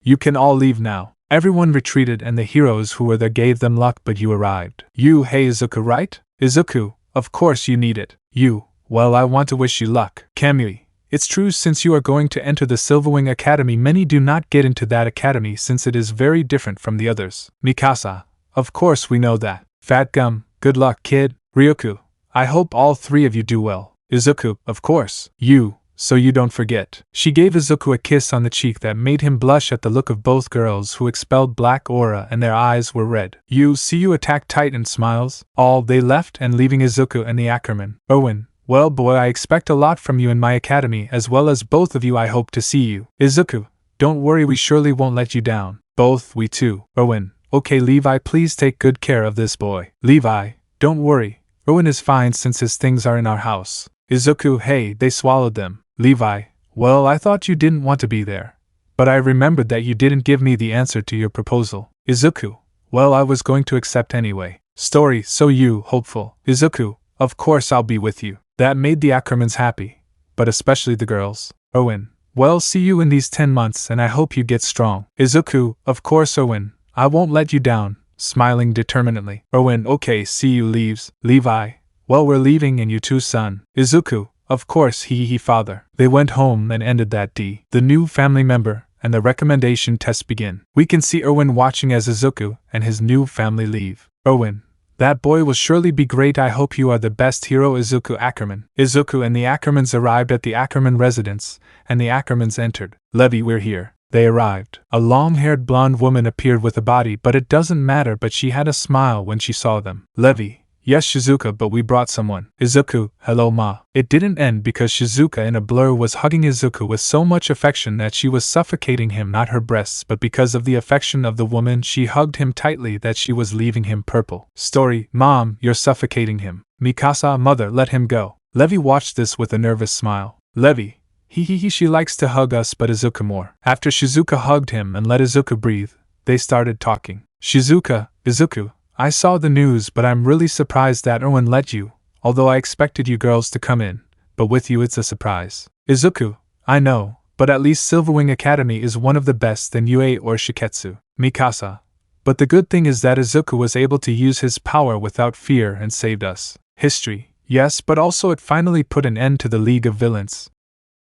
You can all leave now. Everyone retreated and the heroes who were there gave them luck, but you arrived. You, hey Izuku, right? Izuku, of course you need it. You, well, I want to wish you luck. Kamui, it's true, since you are going to enter the Silverwing Academy, many do not get into that academy since it is very different from the others. Mikasa, of course we know that. Fat Gum, good luck kid. Ryoku, I hope all three of you do well. Izuku, of course. You, so you don't forget. She gave Izuku a kiss on the cheek that made him blush at the look of both girls who expelled black aura and their eyes were red. You see you attack Titan smiles. All they left and leaving Izuku and the Ackerman. Owen, well boy, I expect a lot from you in my academy, as well as both of you. I hope to see you. Izuku, don't worry, we surely won't let you down. Both we too. Owen, okay Levi, please take good care of this boy. Levi, don't worry. Owen is fine since his things are in our house. Izuku, hey, they swallowed them. Levi, well, I thought you didn't want to be there, but I remembered that you didn't give me the answer to your proposal. Izuku, well, I was going to accept anyway. Story, so you, hopeful. Izuku, of course I'll be with you. That made the Ackermans happy, but especially the girls. Owen, well, see you in these 10 months and I hope you get strong. Izuku, of course Owen, I won't let you down, smiling determinedly. Owen, okay, see you leaves. Levi, well, we're leaving and you too son. Izuku, of course he father. They went home and ended that D. The new family member and the recommendation test begin. We can see Erwin watching as Izuku and his new family leave. Erwin, that boy will surely be great. I hope you are the best hero. Izuku Ackerman. Izuku and the Ackermans arrived at the Ackerman residence, and the Ackermans entered. Levi, we're here. They arrived. A long-haired blonde woman appeared with a body, but it doesn't matter, but she had a smile when she saw them. Levi, yes Shizuka, but we brought someone. Izuku, hello ma. It didn't end because Shizuka in a blur was hugging Izuku with so much affection that she was suffocating him, not her breasts, but because of the affection of the woman she hugged him tightly that she was leaving him purple. Story, mom, you're suffocating him. Mikasa, mother, let him go. Levi watched this with a nervous smile. Levi, she likes to hug us but Izuku more. After Shizuka hugged him and let Izuku breathe, they started talking. Shizuka, Izuku, I saw the news, but I'm really surprised that Erwin let you, although I expected you girls to come in, but with you it's a surprise. Izuku, I know, but at least Silverwing Academy is one of the best than UA or Shiketsu. Mikasa, but the good thing is that Izuku was able to use his power without fear and saved us. History, yes, but also it finally put an end to the League of Villains.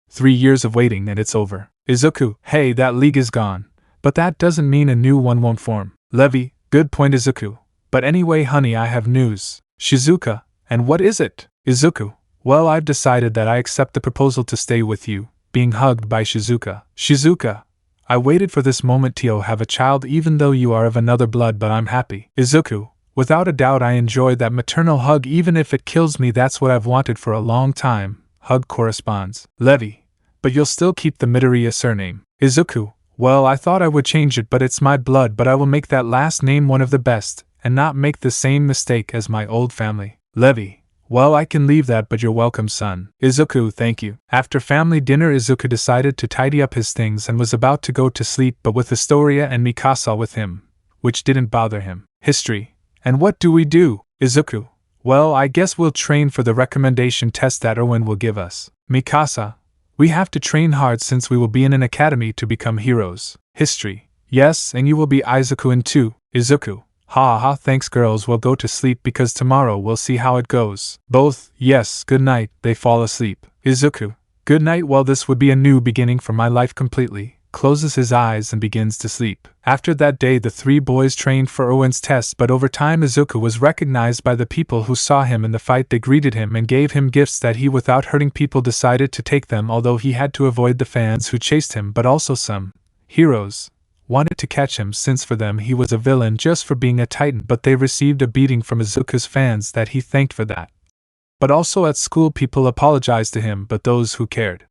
3 years of waiting and it's over. Izuku, hey, that league is gone, but that doesn't mean a new one won't form. Levi, good point Izuku. But anyway honey, I have news. Shizuka, and what is it? Izuku, well, I've decided that I accept the proposal to stay with you, being hugged by Shizuka. Shizuka, I waited for this moment to have a child even though you are of another blood, but I'm happy. Izuku, without a doubt I enjoy that maternal hug even if it kills me, that's what I've wanted for a long time. Hug corresponds. Levi, but you'll still keep the Midoriya surname. Izuku, well, I thought I would change it, but it's my blood, but I will make that last name one of the best, and not make the same mistake as my old family. Levi, well, I can leave that, but you're welcome son. Izuku, thank you. After family dinner, Izuku decided to tidy up his things and was about to go to sleep, but with Historia and Mikasa with him, which didn't bother him. History, and what do we do? Izuku, well, I guess we'll train for the recommendation test that Erwin will give us. Mikasa, we have to train hard since we will be in an academy to become heroes. History, yes, and you will be Izuku too. Izuku, ha, thanks girls, we'll go to sleep because tomorrow we'll see how it goes. Both, yes, good night, they fall asleep. Izuku, good night, well, this would be a new beginning for my life completely. closes his eyes and begins to sleep. After that day, the three boys trained for Owen's test, but over time Izuku was recognized by the people who saw him in the fight. They greeted him and gave him gifts that he, without hurting people, decided to take them, although he had to avoid the fans who chased him, but also some heroes wanted to catch him since for them he was a villain just for being a titan, but they received a beating from Izuku's fans that he thanked for that. But also at school people apologized to him, but those who cared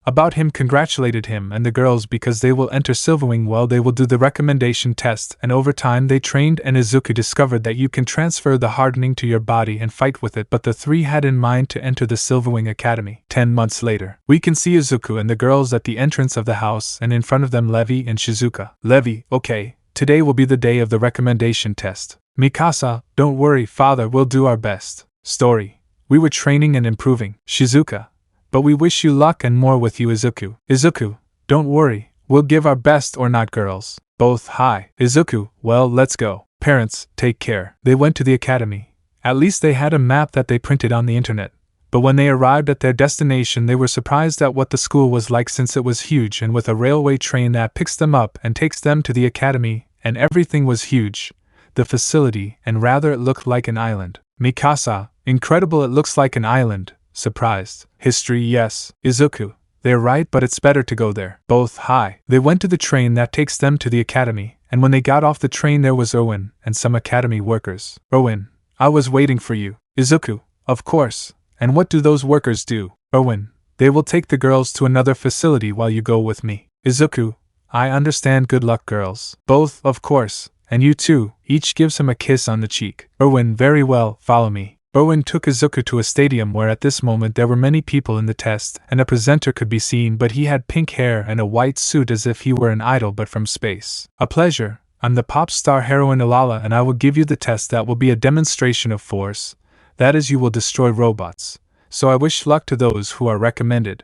about him congratulated him and the girls because they will enter Silverwing. Well, they will do the recommendation test, and over time they trained and Izuku discovered that you can transfer the hardening to your body and fight with it, but the three had in mind to enter the Silverwing Academy. 10 months later, we can see Izuku and the girls at the entrance of the house, and in front of them Levi and Shizuka. Levi, okay, today will be the day of the recommendation test. Mikasa, don't worry, father, we'll do our best. Story, we were training and improving. Shizuka, but we wish you luck and more with you, Izuku. Izuku, don't worry, we'll give our best or not, girls. Both, hi. Izuku, well, let's go. Parents, take care. They went to the academy. At least they had a map that they printed on the internet. But when they arrived at their destination, they were surprised at what the school was like, since it was huge and with a railway train that picks them up and takes them to the academy, and everything was huge. The facility, and rather it looked like an island. Mikasa, incredible, it looks like an island. Surprised. History, yes. Izuku, they're right, but it's better to go there. Both, hi. They went to the train that takes them to the academy, and when they got off the train there was Owen and some academy workers. Owen, I was waiting for you. Izuku, of course. And what do those workers do? Owen, they will take the girls to another facility while you go with me. Izuku, I understand, good luck, girls. Both, of course. And you too. Each gives him a kiss on the cheek. Owen, very well, follow me. Owen took Izuku to a stadium where at this moment there were many people in the test, and a presenter could be seen, but he had pink hair and a white suit as if he were an idol but from space. A pleasure, I'm the pop star heroine Alala, and I will give you the test that will be a demonstration of force. That is, you will destroy robots. So I wish luck to those who are recommended.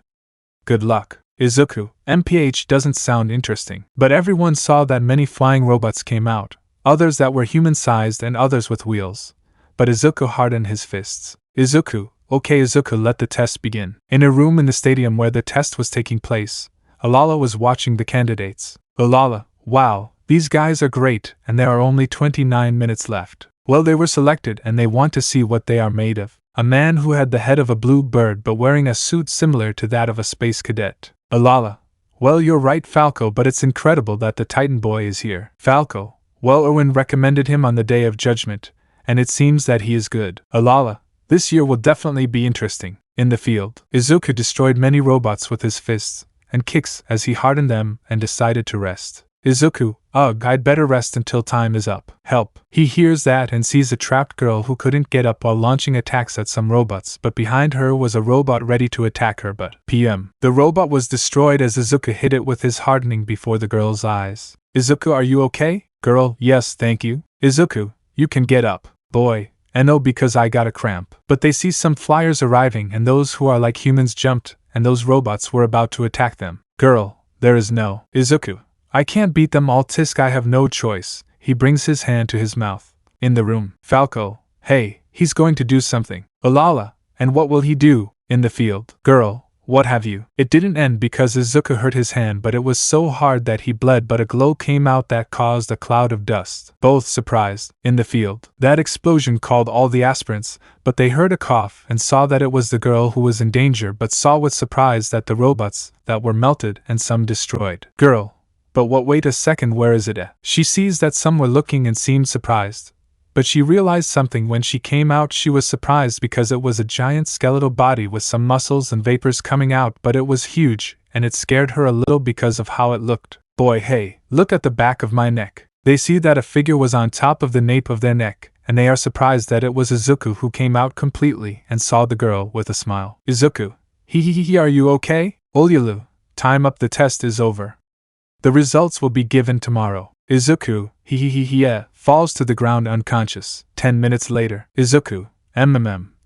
Good luck. Izuku, MPH doesn't sound interesting. But everyone saw that many flying robots came out, others that were human-sized and others with wheels. But Izuku hardened his fists. Izuku, okay Izuku, let the test begin. In a room in the stadium where the test was taking place, Alala was watching the candidates. Alala, wow, these guys are great, and there are only 29 minutes left. Well, they were selected and they want to see what they are made of. A man who had the head of a blue bird but wearing a suit similar to that of a space cadet. Alala, well, you're right, Falco, but it's incredible that the Titan boy is here. Falco, well, Owen recommended him on the Day of Judgment, and it seems that he is good. Alala, this year will definitely be interesting. In the field, Izuku destroyed many robots with his fists and kicks as he hardened them and decided to rest. Izuku, ugh, I'd better rest until time is up. Help. He hears that and sees a trapped girl who couldn't get up while launching attacks at some robots, but behind her was a robot ready to attack her, but PM. The robot was destroyed as Izuku hit it with his hardening before the girl's eyes. Izuku, are you okay? Girl, yes, thank you. Izuku, you can get up. Boy, and oh, because I got a cramp. But they see some flyers arriving and those who are like humans jumped, and those robots were about to attack them. Girl, there is no. Izuku, I can't beat them all, tisk, I have no choice. He brings his hand to his mouth. In the room, Falco, hey, he's going to do something. Alala, and what will he do? In the field, girl, what have you? It didn't end because Izuku hurt his hand, but it was so hard that he bled, but a glow came out that caused a cloud of dust. Both surprised. In the field, that explosion called all the aspirants, but they heard a cough and saw that it was the girl who was in danger, but saw with surprise that the robots that were melted and some destroyed. Girl, but what, wait a second, where is it? She sees that some were looking and seemed surprised. But she realized something when she came out. She was surprised because it was a giant skeletal body with some muscles and vapors coming out, but it was huge, and it scared her a little because of how it looked. Boy, hey, look at the back of my neck. They see that a figure was on top of the nape of their neck, and they are surprised that it was Izuku who came out completely and saw the girl with a smile. Izuku, hee, are you okay? Olyulu, time up, the test is over. The results will be given tomorrow. Izuku, yeah, falls to the ground unconscious. 10 minutes later, Izuku,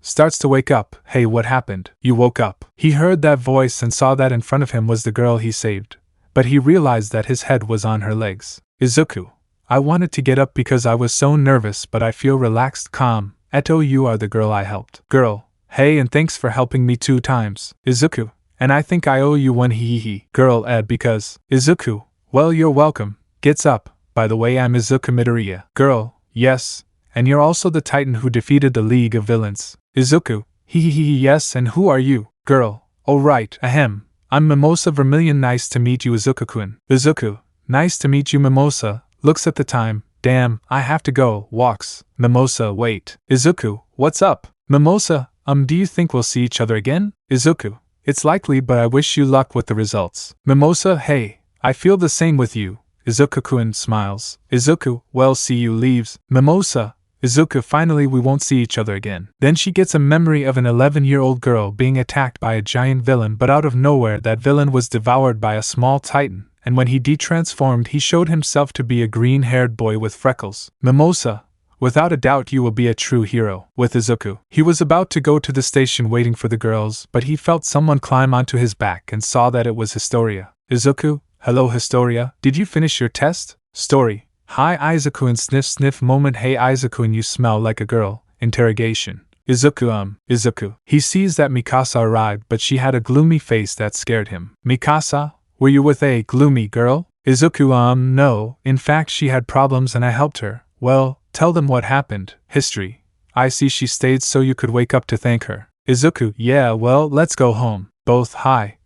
starts to wake up. Hey, what happened? You woke up. He heard that voice and saw that in front of him was the girl he saved. But he realized that his head was on her legs. Izuku, I wanted to get up because I was so nervous, but I feel relaxed, calm. Eto, you are the girl I helped. Girl, hey, and thanks for helping me 2 times. Izuku, and I think I owe you one hee. Girl because. Izuku, well you're welcome, gets up, by the way I'm Izuku Midoriya. Girl, yes, and you're also the Titan who defeated the League of Villains. Izuku, yes, and who are you? Girl, oh right, ahem, I'm Mimosa Vermilion, nice to meet you Izuku-kun. Izuku, nice to meet you Mimosa, looks at the time, damn, I have to go, walks. Mimosa, wait. Izuku, what's up? Mimosa, do you think we'll see each other again? Izuku, it's likely but I wish you luck with the results. Mimosa, hey, I feel the same with you. Izuku-kun smiles. Izuku, well see you leaves. Mimosa, Izuku, finally we won't see each other again. Then she gets a memory of an 11-year-old girl being attacked by a giant villain, but out of nowhere that villain was devoured by a small titan, and when he detransformed he showed himself to be a green-haired boy with freckles. Mimosa, without a doubt you will be a true hero. With Izuku, he was about to go to the station waiting for the girls, but he felt someone climb onto his back and saw that it was Historia. Izuku, hello Historia, did you finish your test? Story. Hi Izuku, sniff moment. Hey Izuku, you smell like a girl. Interrogation. Izuku, Izuku. He sees that Mikasa arrived, but she had a gloomy face that scared him. Mikasa, were you with a gloomy girl? Izuku, no, in fact she had problems and I helped her. Well, tell them what happened. History. I see she stayed so you could wake up to thank her. Izuku, yeah, well, let's go home. Both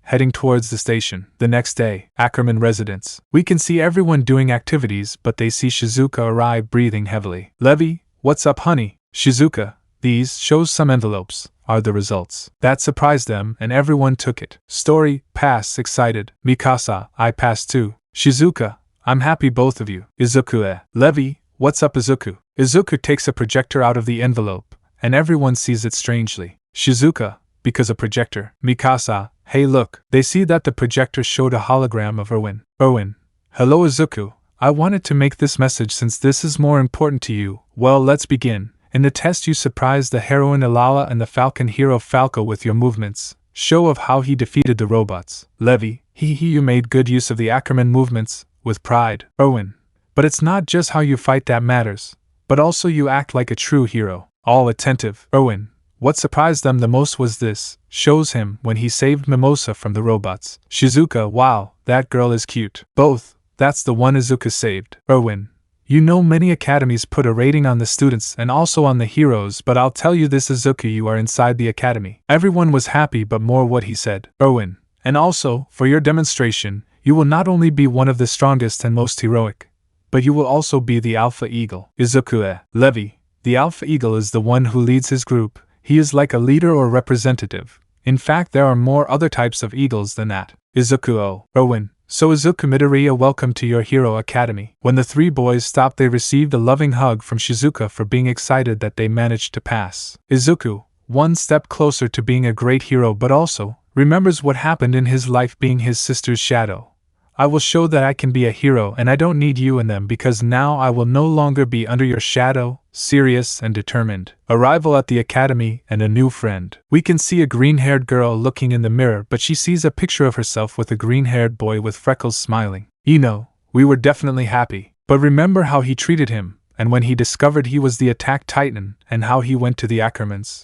heading towards the station. The next day, Ackerman residence. We can see everyone doing activities, but they see Shizuka arrive breathing heavily. Levi, what's up honey? Shizuka, these shows some envelopes, are the results. That surprised them and everyone took it. Story, pass, excited. Mikasa, I pass too. Shizuka, I'm happy both of you. Izuku, Levi, what's up Izuku? Izuku takes a projector out of the envelope, and everyone sees it strangely. Shizuka, because a projector. Mikasa, hey look. They see that the projector showed a hologram of Erwin. Erwin, hello Izuku, I wanted to make this message since this is more important to you. Well, let's begin. In the test you surprised the heroine Ilala and the Falcon hero Falco with your movements. Show of how he defeated the robots. Levi, you made good use of the Ackerman movements, with pride. Erwin, but it's not just how you fight that matters, but also you act like a true hero. All attentive. Erwin, what surprised them the most was this, shows him when he saved Mimosa from the robots. Shizuka, wow, that girl is cute. Both, that's the one Izuku saved. Erwin, you know many academies put a rating on the students and also on the heroes, but I'll tell you this Izuku, you are inside the academy. Everyone was happy but more what he said. Erwin, and also, for your demonstration, you will not only be one of the strongest and most heroic, but you will also be the Alpha Eagle. Izuku, Levi, the Alpha Eagle is the one who leads his group. He is like a leader or representative. In fact, there are more other types of eagles than that. Izuku, Erwin, so Izuku Midoriya, welcome to your Hero Academy. When the three boys stopped, they received a loving hug from Shizuka for being excited that they managed to pass. Izuku, one step closer to being a great hero, but also remembers what happened in his life being his sister's shadow. I will show that I can be a hero and I don't need you and them because now I will no longer be under your shadow, serious and determined. Arrival at the academy and a new friend. We can see a green-haired girl looking in the mirror, but she sees a picture of herself with a green-haired boy with freckles smiling. We were definitely happy. But remember how he treated him, and when he discovered he was the attack titan, and how he went to the Ackermans.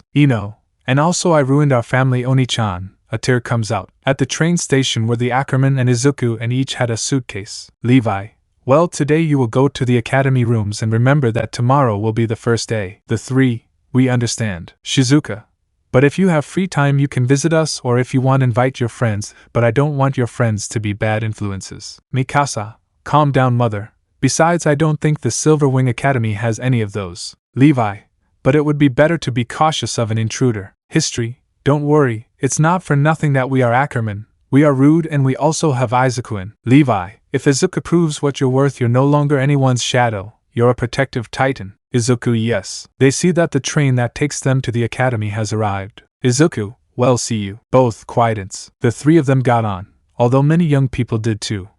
And also I ruined our family Oni-chan. A tear comes out. At the train station were the Ackerman and Izuku and each had a suitcase. Levi, well, today you will go to the academy rooms and remember that tomorrow will be the first day. The three, we understand. Shizuka, but if you have free time you can visit us or if you want invite your friends, but I don't want your friends to be bad influences. Mikasa, calm down mother. Besides I don't think the Silver Wing Academy has any of those. Levi, but it would be better to be cautious of an intruder. History, don't worry, it's not for nothing that we are Ackerman. We are rude and we also have Izuku. Levi, if Izuku proves what you're worth, you're no longer anyone's shadow, you're a protective titan. Izuku, yes. They see that the train that takes them to the academy has arrived. Izuku, well see you. Both quietance. The three of them got on, although many young people did too,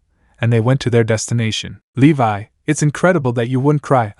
and they went to their destination. Levi, it's incredible that you wouldn't cry,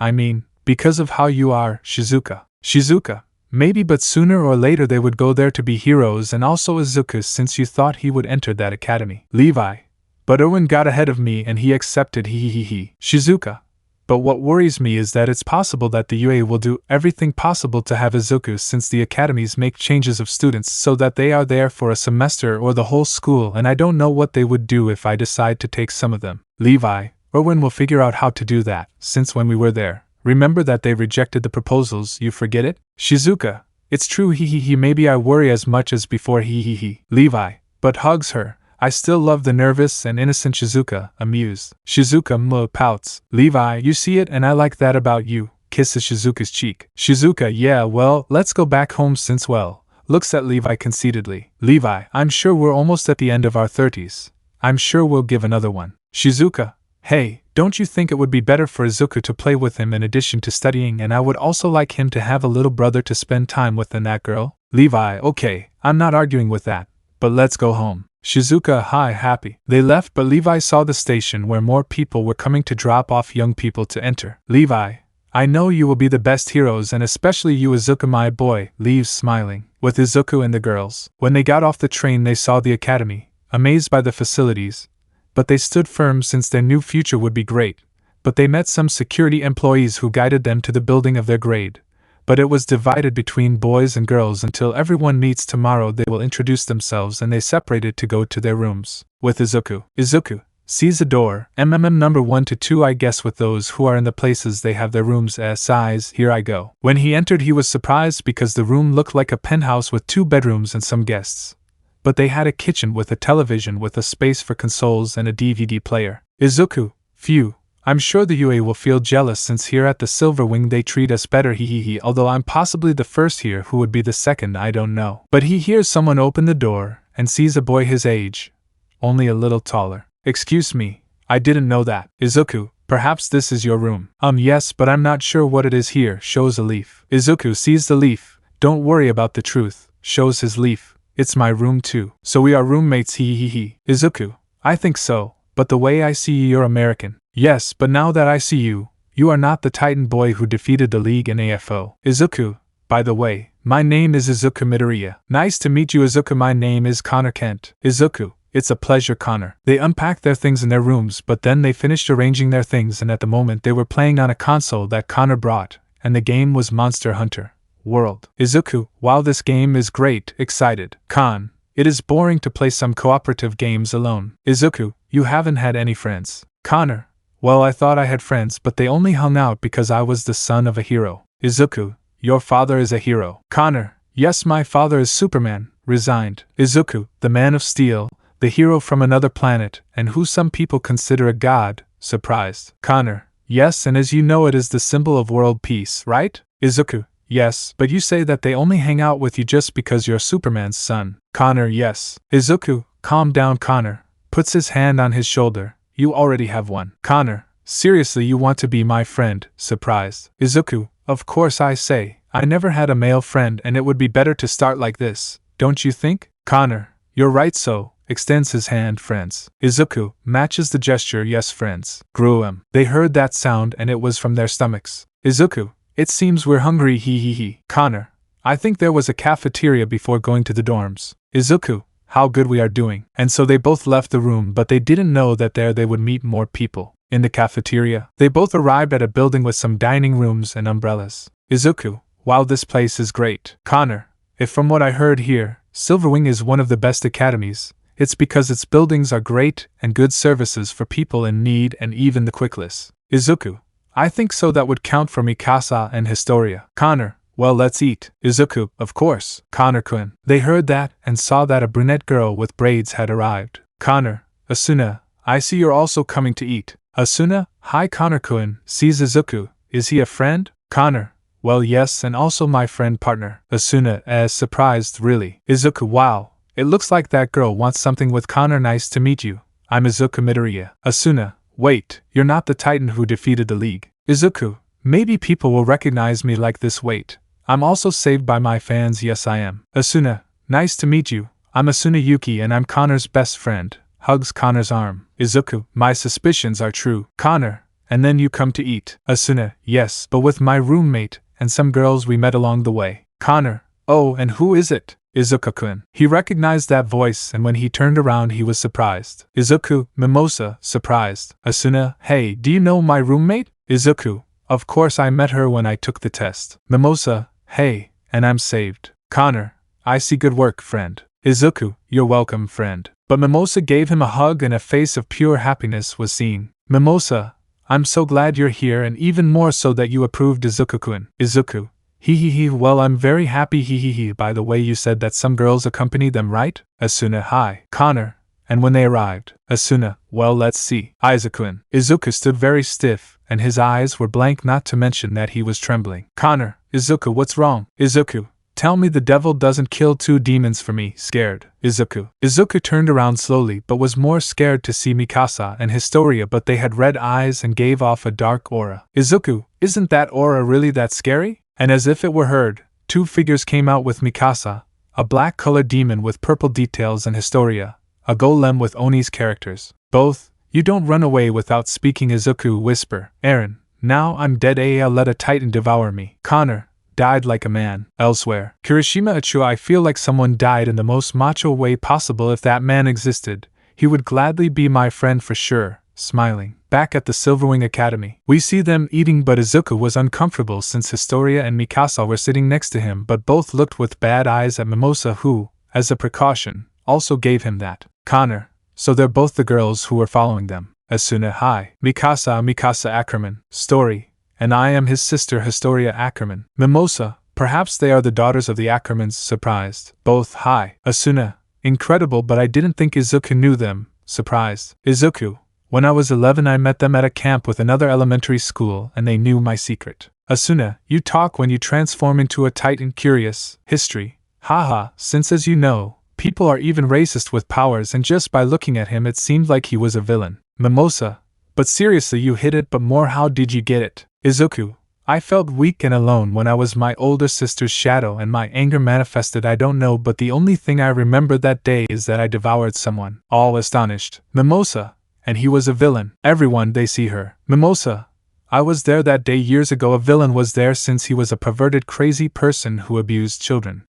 because of how you are, Shizuka. Shizuka, maybe, but sooner or later they would go there to be heroes, and also Izuku since you thought he would enter that academy. Levi, but Erwin got ahead of me and he accepted Shizuka, But what worries me is that it's possible that the UA will do everything possible to have Izuku, since the academies make changes of students so that they are there for a semester or the whole school, and I don't know what they would do if I decide to take some of them. Levi, or when we'll figure out how to do that, since when we were there, remember that they rejected the proposals, you forget it? Shizuka, it's true maybe I worry as much as before Levi, but hugs her. I still love the nervous and innocent Shizuka, amused. Shizuka pouts. Levi, you see it, and I like that about you. Kisses Shizuka's cheek. Shizuka, yeah, well, let's go back home since, well, looks at Levi conceitedly. Levi, I'm sure we're almost at the end of our 30s. I'm sure we'll give another one. Shizuka, hey, don't you think it would be better for Izuku to play with him in addition to studying, and I would also like him to have a little brother to spend time with than that girl? Levi, okay, I'm not arguing with that, but let's go home. Shizuka, happy. They left, but Levi saw the station where more people were coming to drop off young people to enter. Levi, I know you will be the best heroes, and especially you Izuku my boy, leaves smiling, with Izuku and the girls. When they got off the train they saw the academy, amazed by the facilities, but they stood firm since their new future would be great. But they met some security employees who guided them to the building of their grade. But it was divided between boys and girls until everyone meets tomorrow. They will introduce themselves, and they separated to go to their rooms. With Izuku. Izuku sees a door, number 1 to 2, I guess with those who are in the places they have their rooms as size, here I go. When he entered he was surprised because the room looked like a penthouse with 2 bedrooms and some guests. But they had a kitchen with a television with a space for consoles and a DVD player. Izuku, phew. I'm sure the UA will feel jealous since here at the Silver Wing they treat us better although I'm possibly the first here, who would be the second I don't know. But he hears someone open the door, and sees a boy his age. Only a little taller. Excuse me, I didn't know that. Izuku, perhaps this is your room. Yes, but I'm not sure what it is here, shows a leaf. Izuku sees the leaf. Don't worry about the truth, shows his leaf. It's my room too. So we are roommates Izuku, I think so, but the way I see you're American. Yes, but now that I see you, you are not the Titan boy who defeated the League in AFO. Izuku, by the way, my name is Izuku Midoriya. Nice to meet you Izuku, my name is Connor Kent. Izuku, it's a pleasure Connor. They unpacked their things in their rooms, but then they finished arranging their things, and at the moment they were playing on a console that Connor brought, and the game was Monster Hunter World. Izuku, while this game is great, excited. Con, it is boring to play some cooperative games alone. Izuku, you haven't had any friends. Connor, well, I thought I had friends, but they only hung out because I was the son of a hero. Izuku, your father is a hero. Connor, yes, my father is Superman, resigned. Izuku, the Man of Steel, the hero from another planet, and who some people consider a god, surprised. Connor, yes, and as you know it is the symbol of world peace, right? Izuku, yes, but you say that they only hang out with you just because you're Superman's son. Connor, yes. Izuku, calm down Connor, puts his hand on his shoulder. You already have one. Connor, seriously you want to be my friend, surprised. Izuku, of course I say, I never had a male friend and it would be better to start like this, don't you think? Connor, you're right so, extends his hand friends. Izuku, matches the gesture yes friends. Gruem. They heard that sound and it was from their stomachs. Izuku, it seems we're hungry Connor, I think there was a cafeteria before going to the dorms. Izuku, how good we are doing. And so they both left the room, but they didn't know that there they would meet more people. In the cafeteria, they both arrived at a building with some dining rooms and umbrellas. Izuku, wow, this place is great. Connor, if from what I heard here, Silverwing is one of the best academies, it's because its buildings are great and good services for people in need and even the quickless. Izuku, I think so, that would count for Mikasa and Historia. Connor, well, let's eat. Izuku, of course. Connor-kun. They heard that and saw that a brunette girl with braids had arrived. Connor, Asuna, I see you're also coming to eat. Asuna, hi Connor-kun, sees Izuku, is he a friend? Connor, well yes, and also my friend partner. Asuna, as surprised, really. Izuku, wow, it looks like that girl wants something with Connor. Nice to meet you. I'm Izuku Midoriya. Asuna, wait, you're not the Titan who defeated the League. Izuku, maybe people will recognize me like this. Wait. I'm also saved by my fans. Yes I am. Asuna, nice to meet you. I'm Asuna Yuki and I'm Connor's best friend. Hugs Connor's arm. Izuku, my suspicions are true. Connor, and then you come to eat. Asuna, yes, but with my roommate and some girls we met along the way. Connor, oh, and who is it? Izuku-kun. He recognized that voice and when he turned around he was surprised. Izuku, Mimosa, surprised. Asuna, hey, do you know my roommate? Izuku, of course I met her when I took the test. Mimosa, hey, and I'm saved. Connor, I see, good work, friend. Izuku, you're welcome, friend. But Mimosa gave him a hug and a face of pure happiness was seen. Mimosa, I'm so glad you're here, and even more so that you approved Izuku-kun. Izuku, hee, well, I'm very happy, hee. By the way, you said that some girls accompanied them, right? Asuna, hi. Connor, and when they arrived, Asuna, well, let's see. Izuku-kun. Izuku stood very stiff, and his eyes were blank, not to mention that he was trembling. Connor, Izuku, what's wrong? Izuku, tell me the devil doesn't kill 2 demons for me, scared. Izuku. Izuku turned around slowly but was more scared to see Mikasa and Historia, but they had red eyes and gave off a dark aura. Izuku, isn't that aura really that scary? And as if it were heard, 2 figures came out with Mikasa, a black-colored demon with purple details, and Historia, a golem with Oni's characters. Both, you don't run away without speaking. Izuku whisper. Eren, now I'm dead. Let a titan devour me. Connor, died like a man. Elsewhere. Kirishima Achua, I feel like someone died in the most macho way possible. If that man existed, he would gladly be my friend for sure. Smiling. Back at the Silverwing Academy, we see them eating, but Izuku was uncomfortable since Historia and Mikasa were sitting next to him, but both looked with bad eyes at Mimosa, who, as a precaution, also gave him that. Connor, so they're both the girls who were following them. Asuna, hi. Mikasa Ackerman. Story, and I am his sister Historia Ackerman. Mimosa, perhaps they are the daughters of the Ackermans. Surprised. Both, hi. Asuna, incredible, but I didn't think Izuku knew them. Surprised. Izuku, when I was 11 I met them at a camp with another elementary school and they knew my secret. Asuna, you talk when you transform into a titan. Curious. History. Haha, since as you know, people are even racist with powers, and just by looking at him it seemed like he was a villain. Mimosa, but seriously, you hid it, but more, how did you get it? Izuku, I felt weak and alone when I was my older sister's shadow and my anger manifested. I don't know, but the only thing I remember that day is that I devoured someone. All astonished. Mimosa, and he was a villain. Everyone, they see her. Mimosa, I was there that day years ago. A villain was there since he was a perverted crazy person who abused children.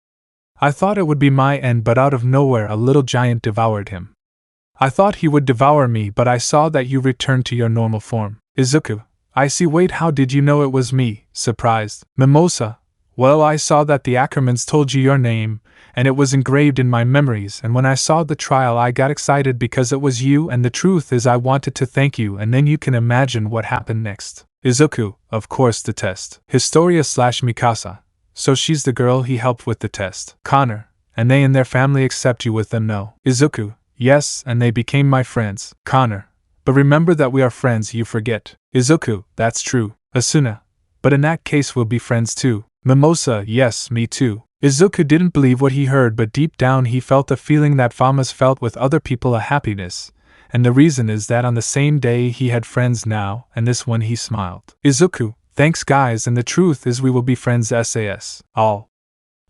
I thought it would be my end, but out of nowhere a little giant devoured him. I thought he would devour me, but I saw that you returned to your normal form. Izuku, I see. Wait, how did you know it was me? Surprised. Mimosa, well, I saw that the Ackermans told you your name, and it was engraved in my memories, and when I saw the trial I got excited because it was you, and the truth is I wanted to thank you, and then you can imagine what happened next. Izuku, of course, the test. Historia/Mikasa, so she's the girl he helped with the test. Connor, and they and their family accept you with them? No. Izuku, yes, and they became my friends. Connor, but remember that we are friends, you forget. Izuku, that's true. Asuna, but in that case we'll be friends too. Mimosa, yes, me too. Izuku didn't believe what he heard, but deep down he felt the feeling that Famas felt with other people, a happiness, and the reason is that on the same day he had friends now, and this one he smiled. Izuku, thanks guys, and the truth is we will be friends. SAS. All.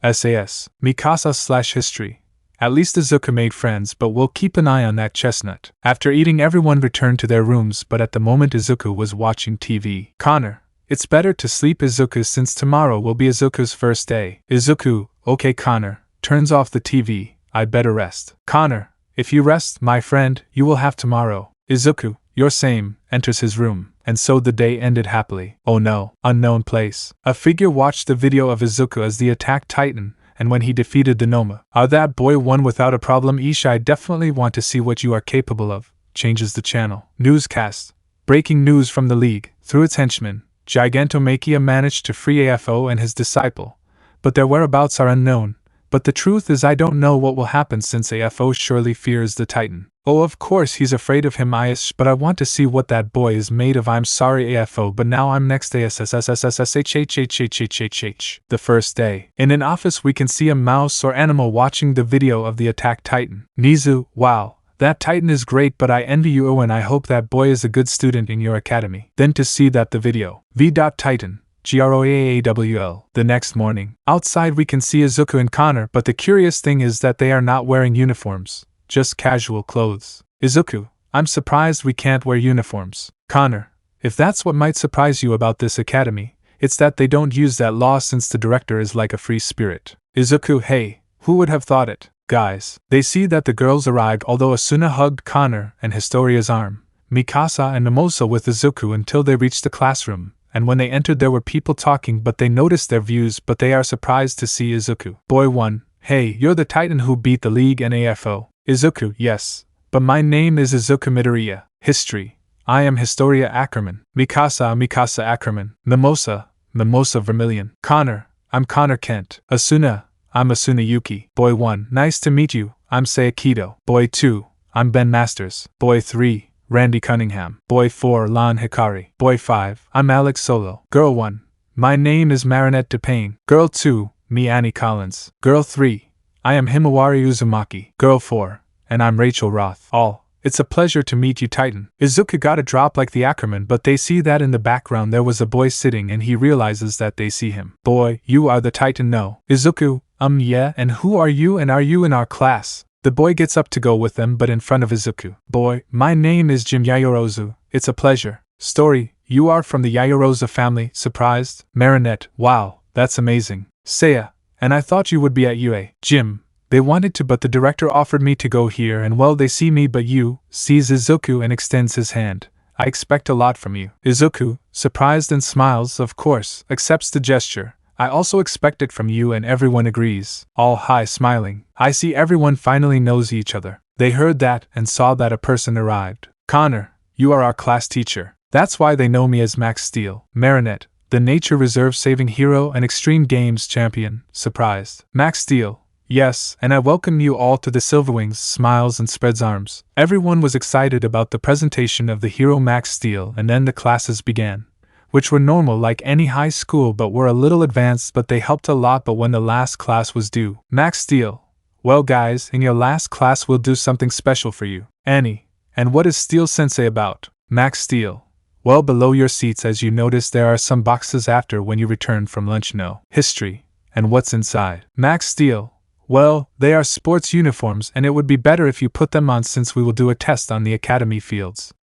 SAS. Mikasa/history. At least Izuku made friends, but we'll keep an eye on that chestnut. After eating, everyone returned to their rooms, but at the moment Izuku was watching TV. Connor, it's better to sleep, Izuku, since tomorrow will be Izuku's first day. Izuku, okay. Connor, turns off the TV, I better rest. Connor, if you rest, my friend, you will have tomorrow. Izuku, your same, enters his room, and so the day ended happily. Oh no. Unknown place. A figure watched the video of Izuku as the attack titan, and when he defeated the Noma. That boy won without a problem. Ish, I definitely want to see what you are capable of. Changes the channel. Newscast. Breaking news from the League. Through its henchmen, Gigantomachia managed to free AFO and his disciple, but their whereabouts are unknown. But the truth is I don't know what will happen since AFO surely fears the Titan. Oh, of course he's afraid of him, but I want to see what that boy is made of. I'm sorry AFO, but now I'm next. ASSSSSHHHHHHHH. The first day. In an office we can see a mouse or animal watching the video of the attack Titan. Nizu, wow. That Titan is great, but I envy you, and I hope that boy is a good student in your academy. Then to see that the video. V.Titan. GROAAWL. The next morning. Outside we can see Izuku and Connor, but the curious thing is that they are not wearing uniforms, just casual clothes. Izuku, I'm surprised we can't wear uniforms. Connor, if that's what might surprise you about this academy, it's that they don't use that law since the director is like a free spirit. Izuku, hey, who would have thought it? Guys, they see that the girls arrived, although Asuna hugged Connor and Historia's arm, Mikasa and Mimosa with Izuku until they reached the classroom, and when they entered there were people talking but they noticed their views but they are surprised to see Izuku. Boy 1, hey, you're the Titan who beat the League and AFO. Izuku, yes, but my name is Izuku Midoriya. History, I am Historia Ackerman. Mikasa Ackerman. Mimosa Vermilion. Connor, I'm Connor Kent. Asuna, I'm Asuna Yuki. Boy 1, nice to meet you, I'm Seikido. Boy 2, I'm Ben Masters. Boy 3, Randy Cunningham. Boy 4, Lon Hikari. Boy 5, I'm Alex Solo. Girl 1, my name is Marinette DePayne. Girl 2, me Annie Collins. Girl 3, I am Himawari Uzumaki. Girl 4, and I'm Rachel Roth. All, it's a pleasure to meet you, Titan. Izuku got a drop like the Ackerman, but they see that in the background there was a boy sitting and he realizes that they see him. Boy, you are the Titan, no. Izuku, yeah, and who are you and are you in our class? The boy gets up to go with them but in front of Izuku. Boy, my name is Jim Yayorozu, it's a pleasure. Story, you are from the Yayorozu family, surprised? Marinette, wow, that's amazing. Seiya, and I thought you would be at UA. Jim, they wanted to but the director offered me to go here and well they see me but you, sees Izuku and extends his hand. I expect a lot from you. Izuku, surprised and smiles, of course, accepts the gesture. I also expect it from you and everyone agrees. All high smiling. I see everyone finally knows each other. They heard that and saw that a person arrived. Connor, you are our class teacher. That's why they know me as Max Steel. Marinette, the Nature Reserve saving hero and Extreme Games champion, surprised. Max Steel, yes, and I welcome you all to the Silverwings, smiles and spreads arms. Everyone was excited about the presentation of the hero Max Steel and then the classes began, which were normal like any high school but were a little advanced but they helped a lot but when the last class was due. Max Steel, well guys, in your last class we'll do something special for you. Annie, and what is Steel Sensei about? Max Steel, well below your seats as you notice there are some boxes after when you return from lunch. No. History, and what's inside? Max Steel, well, they are sports uniforms and it would be better if you put them on since we will do a test on the academy fields.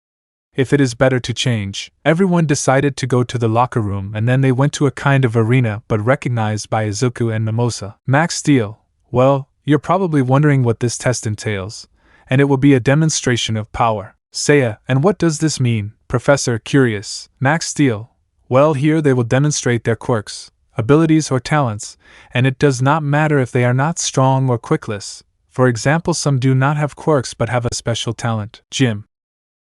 If it is better to change. Everyone decided to go to the locker room and then they went to a kind of arena but recognized by Izuku and Mimosa. Max Steel, well, you're probably wondering what this test entails, and it will be a demonstration of power. Seiya, and what does this mean, Professor? Curious. Max Steel, well here they will demonstrate their quirks, abilities or talents, and it does not matter if they are not strong or quickless. For example, some do not have quirks but have a special talent. Jim,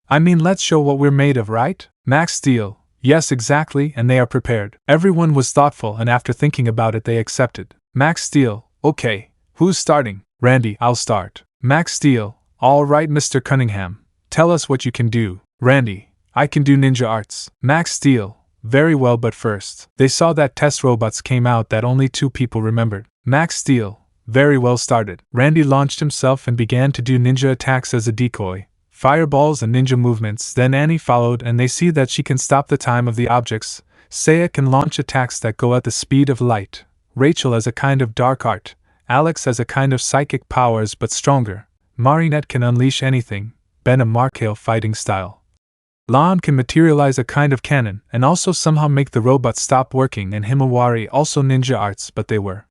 I mean let's show what we're made of, right? Max Steel, yes exactly, and they are prepared. Everyone was thoughtful and after thinking about it they accepted. Max Steel, okay, who's starting? Randy, I'll start. Max Steel, all right Mr. Cunningham, tell us what you can do. Randy, I can do ninja arts. Max Steel, very well but first. They saw that test robots came out that only 2 people remembered. Max Steel, very well started. Randy launched himself and began to do ninja attacks as a decoy. Fireballs and ninja movements, then Annie followed and they see that she can stop the time of the objects. Seiya can launch attacks that go at the speed of light. Rachel as a kind of dark art. Alex as a kind of psychic powers but stronger. Marinette can unleash anything. Ben a Markale fighting style. Lon can materialize a kind of cannon and also somehow make the robot stop working and Himawari also ninja arts but they were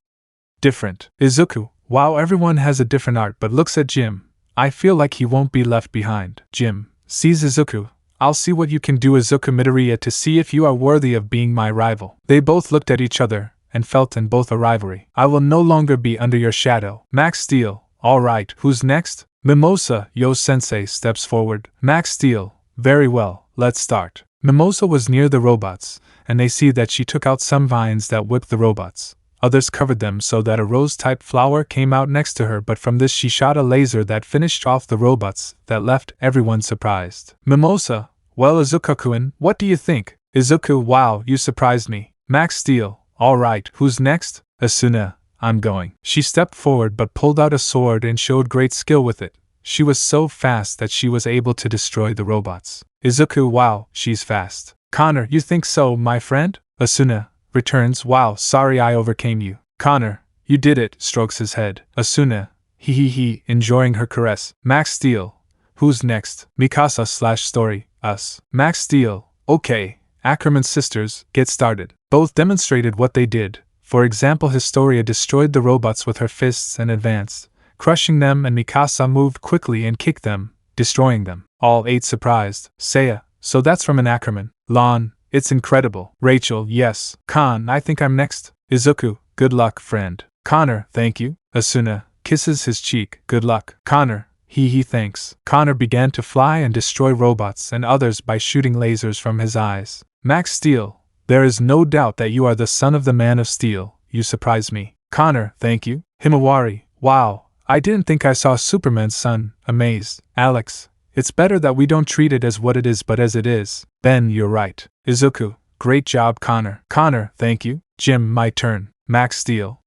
different. Izuku, wow everyone has a different art but looks at Jim. I feel like he won't be left behind. Jim sees Izuku. I'll see what you can do Izuku Midoriya to see if you are worthy of being my rival. They both looked at each other and felt in both a rivalry. I will no longer be under your shadow. Max Steel, alright, who's next? Mimosa, Yo-sensei steps forward. Max Steel, very well, let's start. Mimosa was near the robots, and they see that she took out some vines that whipped the robots. Others covered them so that a rose-type flower came out next to her but from this she shot a laser that finished off the robots, that left everyone surprised. Mimosa, well Izuku-kun, what do you think? Izuku, wow, you surprised me. Max Steel, alright, who's next? Asuna, I'm going. She stepped forward but pulled out a sword and showed great skill with it. She was so fast that she was able to destroy the robots. Izuku, wow, she's fast. Connor, you think so, my friend? Asuna returns, wow, sorry I overcame you. Connor, you did it, strokes his head. Asuna, he, enjoying her caress. Max Steel, who's next? Mikasa/story, us. Max Steel, okay, Ackerman's sisters, get started. Both demonstrated what they did. For example, Historia destroyed the robots with her fists and advanced, crushing them and Mikasa moved quickly and kicked them, destroying them. All 8 surprised. Saya, so that's from an acronym. Lon, it's incredible. Rachel, yes. Khan, I think I'm next. Izuku, good luck, friend. Connor, thank you. Asuna, kisses his cheek, good luck. Connor, he thanks. Connor began to fly and destroy robots and others by shooting lasers from his eyes. Max Steel, there is no doubt that you are the son of the Man of Steel. You surprise me. Connor, thank you. Himawari, wow, I didn't think I saw Superman's son. Amazed. Alex, it's better that we don't treat it as what it is but as it is. Ben, you're right. Izuku, great job, Connor. Connor, thank you. Jim, my turn. Max Steel.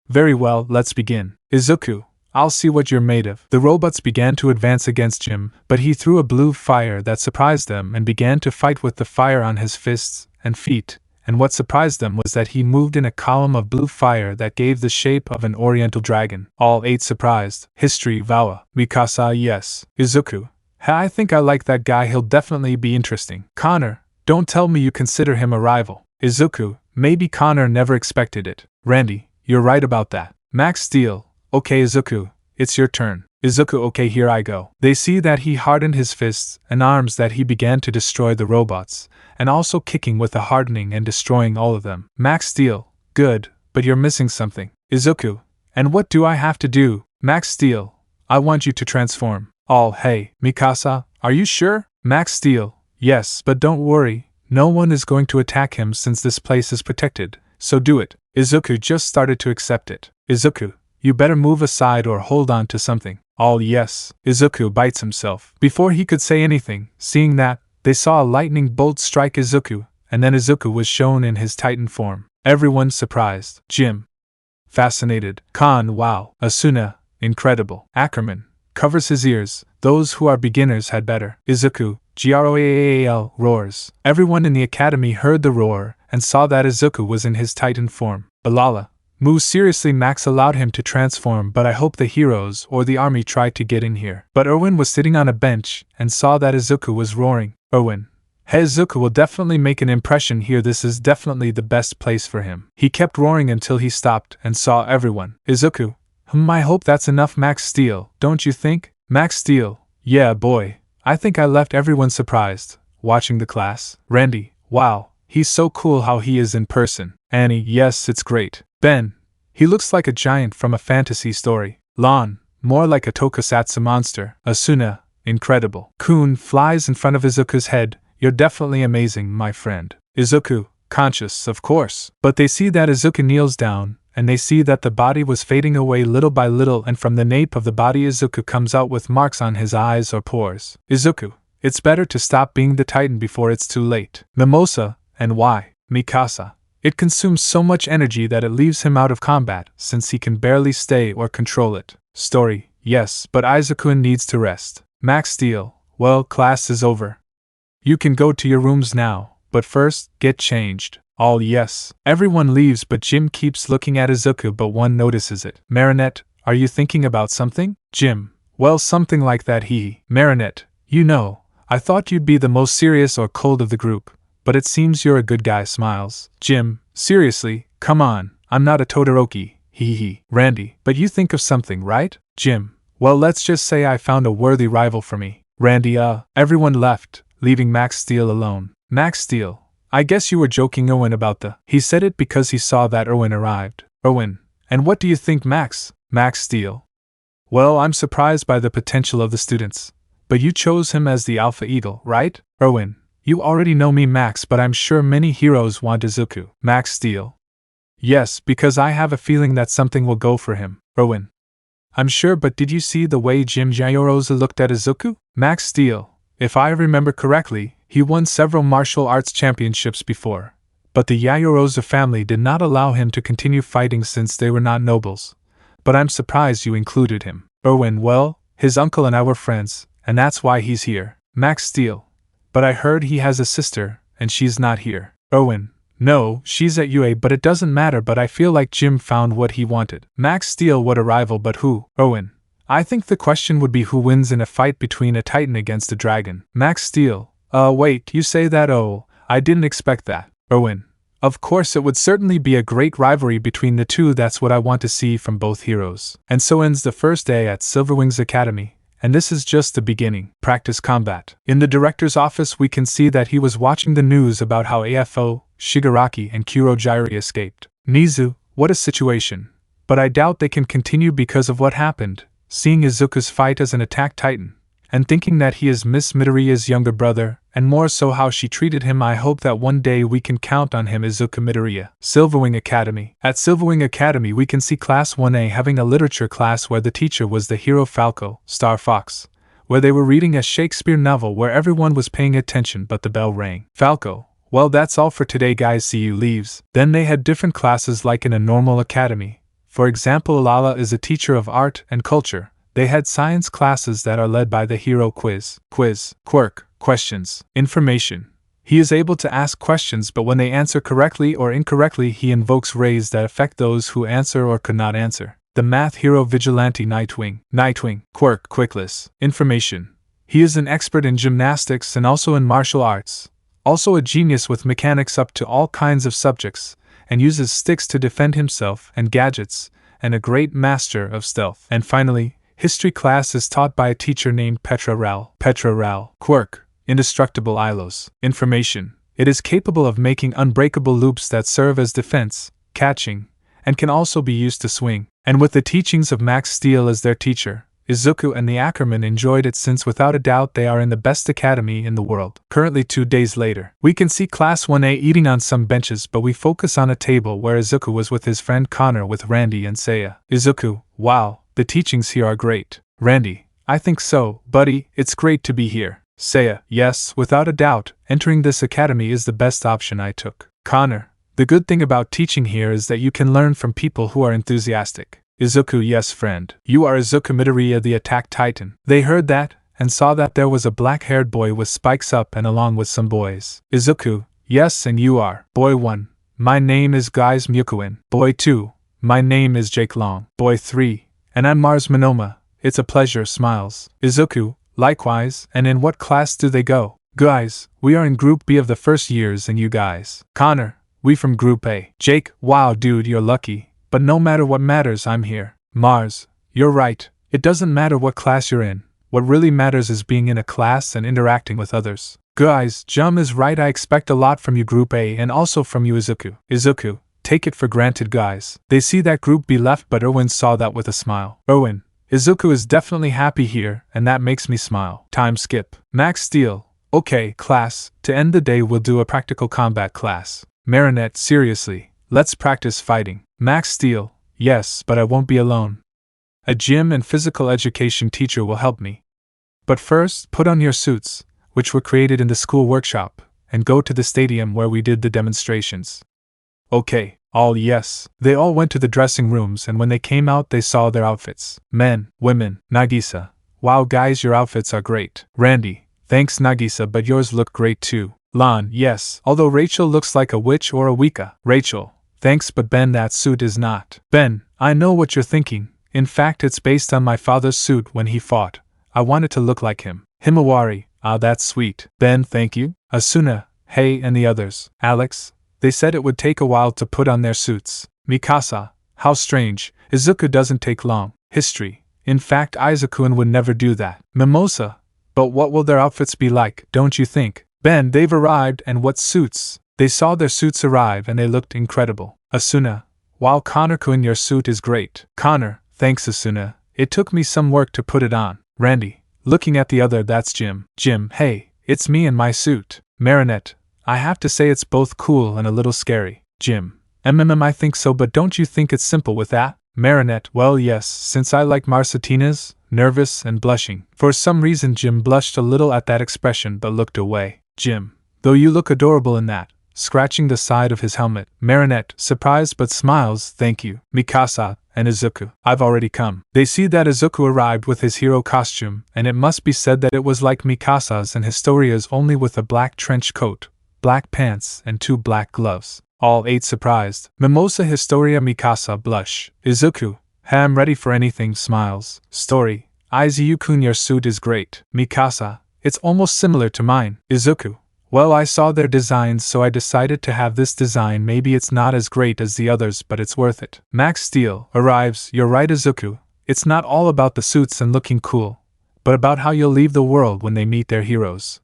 Very well, let's begin. Izuku, I'll see what you're made of. The robots began to advance against Jim, but he threw a blue fire that surprised them and began to fight with the fire on his fists and feet, and what surprised them was that he moved in a column of blue fire that gave the shape of an oriental dragon. All 8 surprised. History, Vawa. Mikasa, yes. Izuku, I think I like that guy, he'll definitely be interesting. Connor, don't tell me you consider him a rival. Izuku, maybe Connor never expected it. Randy, you're right about that. Max Steel, okay Izuku, it's your turn. Izuku, okay, here I go. They see that he hardened his fists and arms, that he began to destroy the robots, and also kicking with the hardening and destroying all of them. Max Steel, good, but you're missing something. Izuku, and what do I have to do? Max Steel, I want you to transform. All, hey, Mikasa, are you sure? Max Steel, yes, but don't worry, no one is going to attack him since this place is protected, so do it. Izuku just started to accept it. Izuku, you better move aside or hold on to something. All, yes. Izuku bites himself. Before he could say anything, seeing that, they saw a lightning bolt strike Izuku, and then Izuku was shown in his Titan form. Everyone surprised. Jim, fascinated. Khan, wow. Asuna, incredible. Ackerman, covers his ears. Those who are beginners had better. Izuku, groaal, roars. Everyone in the academy heard the roar, and saw that Izuku was in his Titan form. Balala, Moo, seriously, Max allowed him to transform, but I hope the heroes or the army tried to get in here. But Erwin was sitting on a bench and saw that Izuku was roaring. Erwin, hey, Izuku will definitely make an impression here, this is definitely the best place for him. He kept roaring until he stopped and saw everyone. Izuku, I hope that's enough. Max Steel, don't you think? Max Steel, yeah boy, I think I left everyone surprised. Watching the class. Randy, wow, he's so cool how he is in person. Annie, yes, it's great. Ben, he looks like a giant from a fantasy story. Lon, more like a tokusatsu monster. Asuna, incredible. Kun flies in front of Izuku's head. You're definitely amazing, my friend. Izuku, conscious, of course. But they see that Izuku kneels down, and they see that the body was fading away little by little, and from the nape of the body Izuku comes out with marks on his eyes or pores. Izuku, it's better to stop being the Titan before it's too late. Mimosa, and why? Mikasa, it consumes so much energy that it leaves him out of combat, since he can barely stay or control it. Story, yes, but Izuku needs to rest. Max Steel, well, class is over. You can go to your rooms now, but first, get changed. All, yes. Everyone leaves, but Jim keeps looking at Izuku, but one notices it. Marinette, are you thinking about something? Jim, well, something like that. Marinette, you know, I thought you'd be the most serious or cold of the group, but it seems you're a good guy. Smiles. Jim, seriously, come on, I'm not a Todoroki. Randy, but you think of something, right? Jim, well, let's just say I found a worthy rival for me. Randy, everyone left, leaving Max Steel alone. Max Steel, I guess you were joking Owen about the... He said it because he saw that Owen arrived. Owen, and what do you think, Max? Max Steel, well, I'm surprised by the potential of the students. But you chose him as the Alpha Eagle, right? Owen, you already know me, Max, but I'm sure many heroes want Izuku. Max Steel, yes, because I have a feeling that something will go for him. Owen, I'm sure, but did you see the way Jim Yaoroza looked at Izuku? Max Steel, if I remember correctly, he won several martial arts championships before, but the Yaoroza family did not allow him to continue fighting since they were not nobles. But I'm surprised you included him. Erwin, well, his uncle and I were friends, and that's why he's here. Max Steel, but I heard he has a sister, and she's not here. Erwin, no, she's at UA, but it doesn't matter, but I feel like Jim found what he wanted. Max Steel, what a rival, but who? Erwin, I think the question would be who wins in a fight between a Titan against a dragon. Max Steel, wait, you say that? Oh, I didn't expect that. Erwin, of course it would certainly be a great rivalry between the two, that's what I want to see from both heroes. And so ends the first day at Silverwings Academy, and this is just the beginning. Practice combat. In the director's office we can see that he was watching the news about how AFO, Shigaraki and Kurojiri escaped. Nizu, what a situation. But I doubt they can continue because of what happened, seeing Izuku's fight as an attack titan, and thinking that he is Miss Midoriya's younger brother, and more so how she treated him. I hope that one day we can count on him. Izuku Midoriya. Silverwing Academy. At Silverwing Academy we can see Class 1A having a literature class where the teacher was the hero Falco, Star Fox, where they were reading a Shakespeare novel where everyone was paying attention but the bell rang. Falco. Well, that's all for today guys, see you leaves. Then they had different classes like in a normal academy. For example, Lala is a teacher of art and culture. They had science classes that are led by the hero Quiz, Quirk, questions, information. He is able to ask questions, but when they answer correctly or incorrectly he invokes rays that affect those who answer or could not answer. The math hero Vigilante Nightwing, Quirk, Quirkless, information. He is an expert in gymnastics and also in martial arts. Also a genius with mechanics up to all kinds of subjects, and uses sticks to defend himself and gadgets, and a great master of stealth. And finally, history class is taught by a teacher named Petra Ral. Quirk, indestructible Ilos. Information. It is capable of making unbreakable loops that serve as defense, catching, and can also be used to swing. And with the teachings of Max Steel as their teacher, Izuku and the Ackerman enjoyed it, since without a doubt they are in the best academy in the world. Currently 2 days later, we can see Class 1A eating on some benches, but we focus on a table where Izuku was with his friend Connor with Randy and Seiya. Izuku, wow, the teachings here are great. Randy, I think so, buddy, it's great to be here. Seiya, yes, without a doubt, entering this academy is the best option I took. Connor, the good thing about teaching here is that you can learn from people who are enthusiastic. Izuku, yes friend. You are Izuku Midoriya, the attack titan. They heard that, and saw that there was a black-haired boy with spikes up and along with some boys. Izuku, yes, and you are. Boy 1, my name is Guys Mukuin. Boy 2, my name is Jake Long. Boy 3, and I'm Mars Monoma. It's a pleasure, smiles. Izuku, likewise, and in what class do they go? Guys, we are in Group B of the first years, and you guys? Connor, we from Group A. Jake, wow dude, you're lucky. But no matter what matters, I'm here. Mars, you're right. It doesn't matter what class you're in. What really matters is being in a class and interacting with others. Guys, Jum is right. I expect a lot from you Group A and also from you Izuku. Izuku, take it for granted guys. They see that Group B left, but Erwin saw that with a smile. Erwin, Izuku is definitely happy here, and that makes me smile. Time skip. Max Steel, okay, class, to end the day we'll do a practical combat class. Marinette, seriously, let's practice fighting. Max Steel, yes, but I won't be alone. A gym and physical education teacher will help me. But first, put on your suits, which were created in the school workshop, and go to the stadium where we did the demonstrations. Okay, all yes. They all went to the dressing rooms, and when they came out they saw their outfits. Men, women, Nagisa. Wow guys, your outfits are great. Randy, thanks Nagisa, but yours look great too. Lon, yes, although Rachel looks like a witch or a Wicca. Rachel, thanks, but Ben, that suit is not. Ben, I know what you're thinking. In fact, it's based on my father's suit when he fought. I wanted to look like him. Himawari, ah, that's sweet. Ben, thank you. Asuna, hey, and the others. Alex, they said it would take a while to put on their suits. Mikasa, how strange. Izuku doesn't take long. History, in fact, Izuku would never do that. Mimosa, but what will their outfits be like, don't you think? Ben, they've arrived, and what suits? They saw their suits arrive and they looked incredible. Asuna, wow Connor-kun, your suit is great. Connor, thanks Asuna, it took me some work to put it on. Randy, looking at the other, that's Jim. Jim, hey, it's me in my suit. Marinette, I have to say it's both cool and a little scary. Jim, I think so, but don't you think it's simple with that? Marinette, well yes, since I like Marsatina's, nervous and blushing. For some reason Jim blushed a little at that expression but looked away. Jim, though you look adorable in that. Scratching the side of his helmet. Marinette, surprised but smiles, thank you. Mikasa, and Izuku, I've already come. They see that Izuku arrived with his hero costume, and it must be said that it was like Mikasa's and Historia's, only with a black trench coat, black pants, and 2 black gloves. All 8 surprised. Mimosa, Historia, Mikasa blush. Izuku, hey, I'm ready for anything, smiles. Story, Izuku, your suit is great. Mikasa, it's almost similar to mine. Izuku, well, I saw their designs, so I decided to have this design. Maybe it's not as great as the others, but it's worth it. Max Steel arrives. You're right Izuku, it's not all about the suits and looking cool, but about how you'll leave the world when they meet their heroes.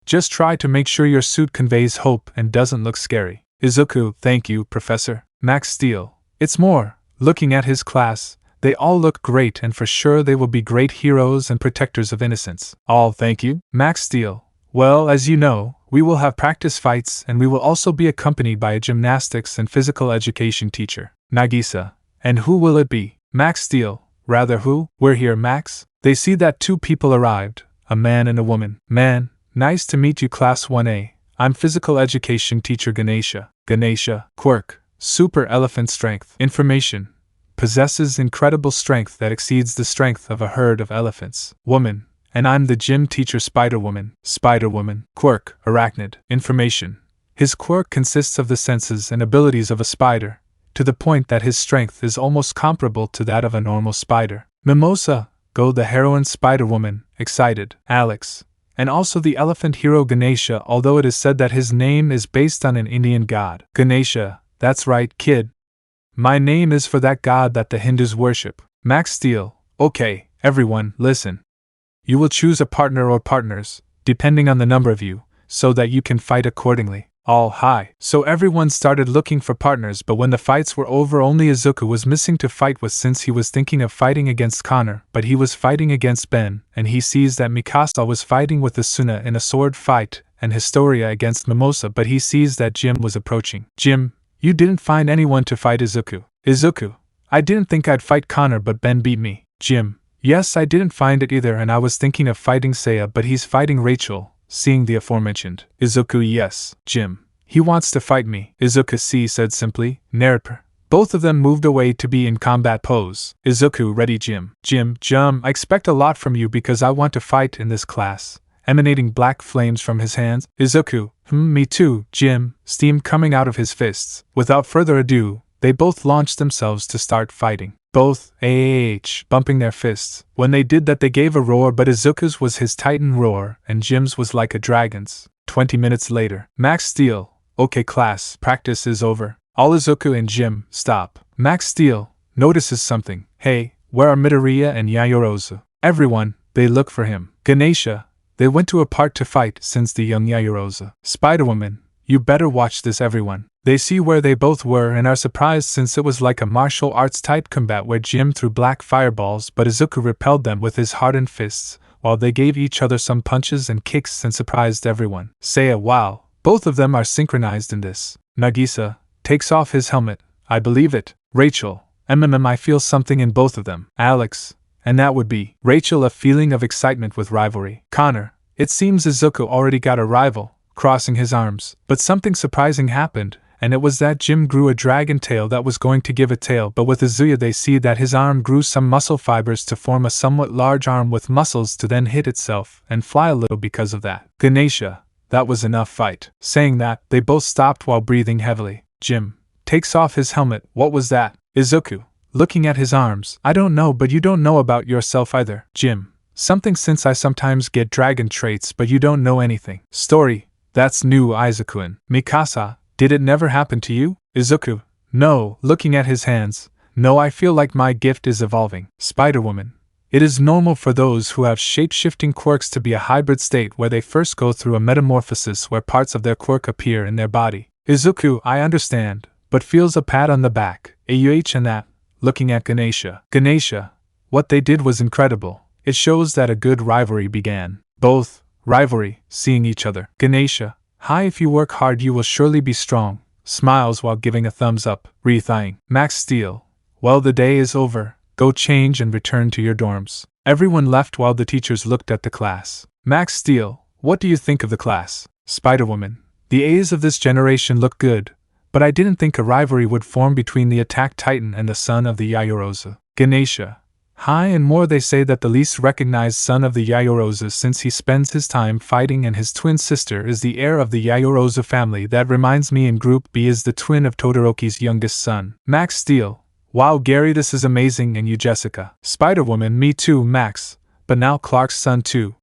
Just try to make sure your suit conveys hope and doesn't look scary. Izuku, thank you, Professor. Max Steel. It's more, looking at his class, they all look great and for sure they will be great heroes and protectors of innocence. All thank you? Max Steel. Well, as you know, we will have practice fights and we will also be accompanied by a gymnastics and physical education teacher. Nagisa. And who will it be? Max Steel. Rather who? We're here, Max. They see that 2 people arrived, a man and a woman. Man. Nice to meet you, Class 1A. I'm Physical Education Teacher Ganesha. Ganesha. Quirk. Super Elephant Strength. Information. Possesses incredible strength that exceeds the strength of a herd of elephants. Woman. And I'm the gym teacher Spider-Woman. Spider-Woman. Quirk. Arachnid. Information. His quirk consists of the senses and abilities of a spider, to the point that his strength is almost comparable to that of a normal spider. Mimosa. Go the heroine Spider-Woman. Excited. Alex. And also the elephant hero Ganesha, although it is said that his name is based on an Indian god. Ganesha. That's right, kid. My name is for that god that the Hindus worship. Max Steel. Okay, everyone, listen. You will choose a partner or partners, depending on the number of you, so that you can fight accordingly. All high. So everyone started looking for partners, but when the fights were over only Izuku was missing to fight with, since he was thinking of fighting against Connor, but he was fighting against Ben, and he sees that Mikasa was fighting with Asuna in a sword fight, and Historia against Mimosa, but he sees that Jim was approaching. Jim, you didn't find anyone to fight Izuku. Izuku, I didn't think I'd fight Connor, but Ben beat me. Jim, yes, I didn't find it either, and I was thinking of fighting Seiya, but he's fighting Rachel. Seeing the aforementioned. Izuku, yes, Jim. He wants to fight me. Izuku said simply. Nerp. Both of them moved away to be in combat pose. Izuku, ready, Jim. Jim, I expect a lot from you because I want to fight in this class. Emanating black flames from his hands. Izuku, me too, Jim, steam coming out of his fists. Without further ado, they both launched themselves to start fighting. Both, bumping their fists. When they did that they gave a roar, but Izuku's was his titan roar, and Jim's was like a dragon's. 20 minutes later. Max Steel. Okay class, practice is over. All Izuku and Jim, stop. Max Steel notices something. Hey, where are Midoriya and Yaoyorozu? Everyone, they look for him. Ganesha, they went to a part to fight since the young Yaoyorozu. Spider-Woman, you better watch this, everyone. They see where they both were and are surprised since it was like a martial arts type combat where Jim threw black fireballs but Izuku repelled them with his hardened fists, while they gave each other some punches and kicks and surprised everyone. Seiya, wow, both of them are synchronized in this. Nagisa takes off his helmet. I believe it. Rachel, I feel something in both of them. Alex, and that would be. Rachel, a feeling of excitement with rivalry. Connor, it seems Izuku already got a rival, crossing his arms. But something surprising happened, and it was that Jim grew a dragon tail that was going to give a tail, but with Izuya they see that his arm grew some muscle fibers to form a somewhat large arm with muscles to then hit itself and fly a little because of that. Ganesha, that was enough fight. Saying that, they both stopped while breathing heavily. Jim takes off his helmet. What was that? Izuku, looking at his arms. I don't know, but you don't know about yourself either. Jim, something, since I sometimes get dragon traits but you don't know anything. Story, that's new, Izuku. Mikasa, did it never happen to you? Izuku, no, looking at his hands. No, I feel like my gift is evolving. Spider-Woman, it is normal for those who have shape-shifting quirks to be a hybrid state where they first go through a metamorphosis where parts of their quirk appear in their body. Izuku, I understand, but feels a pat on the back. And that, looking at Ganesha. Ganesha, what they did was incredible. It shows that a good rivalry began. Both, rivalry, seeing each other. Ganesha, hi, if you work hard you will surely be strong. Smiles while giving a thumbs up, re-thighing. Max Steel, well, the day is over. Go change and return to your dorms. Everyone left while the teachers looked at the class. Max Steel, what do you think of the class? Spider-Woman, the A's of this generation look good, but I didn't think a rivalry would form between the attack titan and the son of the Yaoyorozu. Ganesha, hi, and more, they say that the least recognized son of the Yaoyorozu, since he spends his time fighting, and his twin sister is the heir of the Yaoyorozu family. That reminds me, in Group B is the twin of Todoroki's youngest son. Max Steel, wow, Gary, this is amazing, and you, Jessica. Spider-Woman, me too, Max, but now Clark's son too.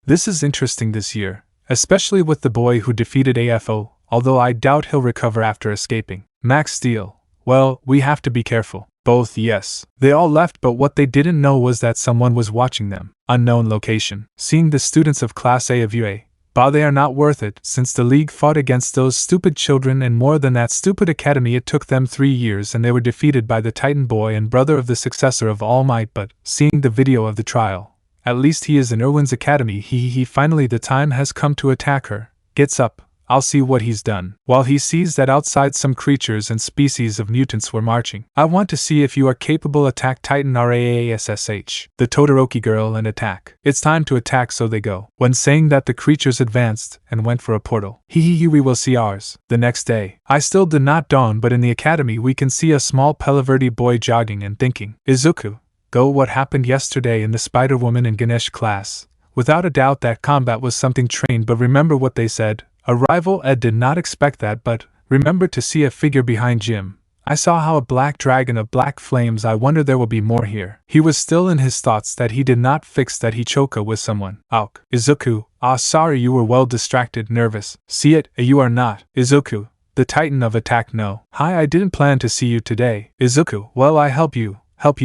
This is interesting this year, especially with the boy who defeated AFO, although I doubt he'll recover after escaping. Max Steel, well, we have to be careful. Both yes. They all left, but what they didn't know was that someone was watching them. Unknown location. Seeing the students of Class A of UA. But they are not worth it, since the League fought against those stupid children, and more than that stupid academy. It took them 3 years and they were defeated by the Titan boy and brother of the successor of Almight. But, seeing the video of the trial, at least he is in Erwin's academy. He finally the time has come to attack her. Gets up. I'll see what he's done. While he sees that outside some creatures and species of mutants were marching. I want to see if you are capable. Attack Titan RAASSH. The Todoroki girl and attack. It's time to attack, so they go. When saying that, the creatures advanced and went for a portal. We will see ours. The next day. I still did not dawn, but in the academy we can see a small Pelaverdi boy jogging and thinking. Izuku. Go. What happened yesterday in the Spider-Woman and Ganesh class? Without a doubt that combat was something trained, but remember what they said. Arrival. Ed did not expect that, but remembered to see a figure behind Jim. I saw how a black dragon of black flames. I wonder there will be more here. He was still in his thoughts that he did not fix that he choka with someone. Auk. Izuku. Sorry, you were well distracted, nervous. See it? You are not. Izuku. The Titan of attack. No. Hi, I didn't plan to see you today. Izuku. Well, I help you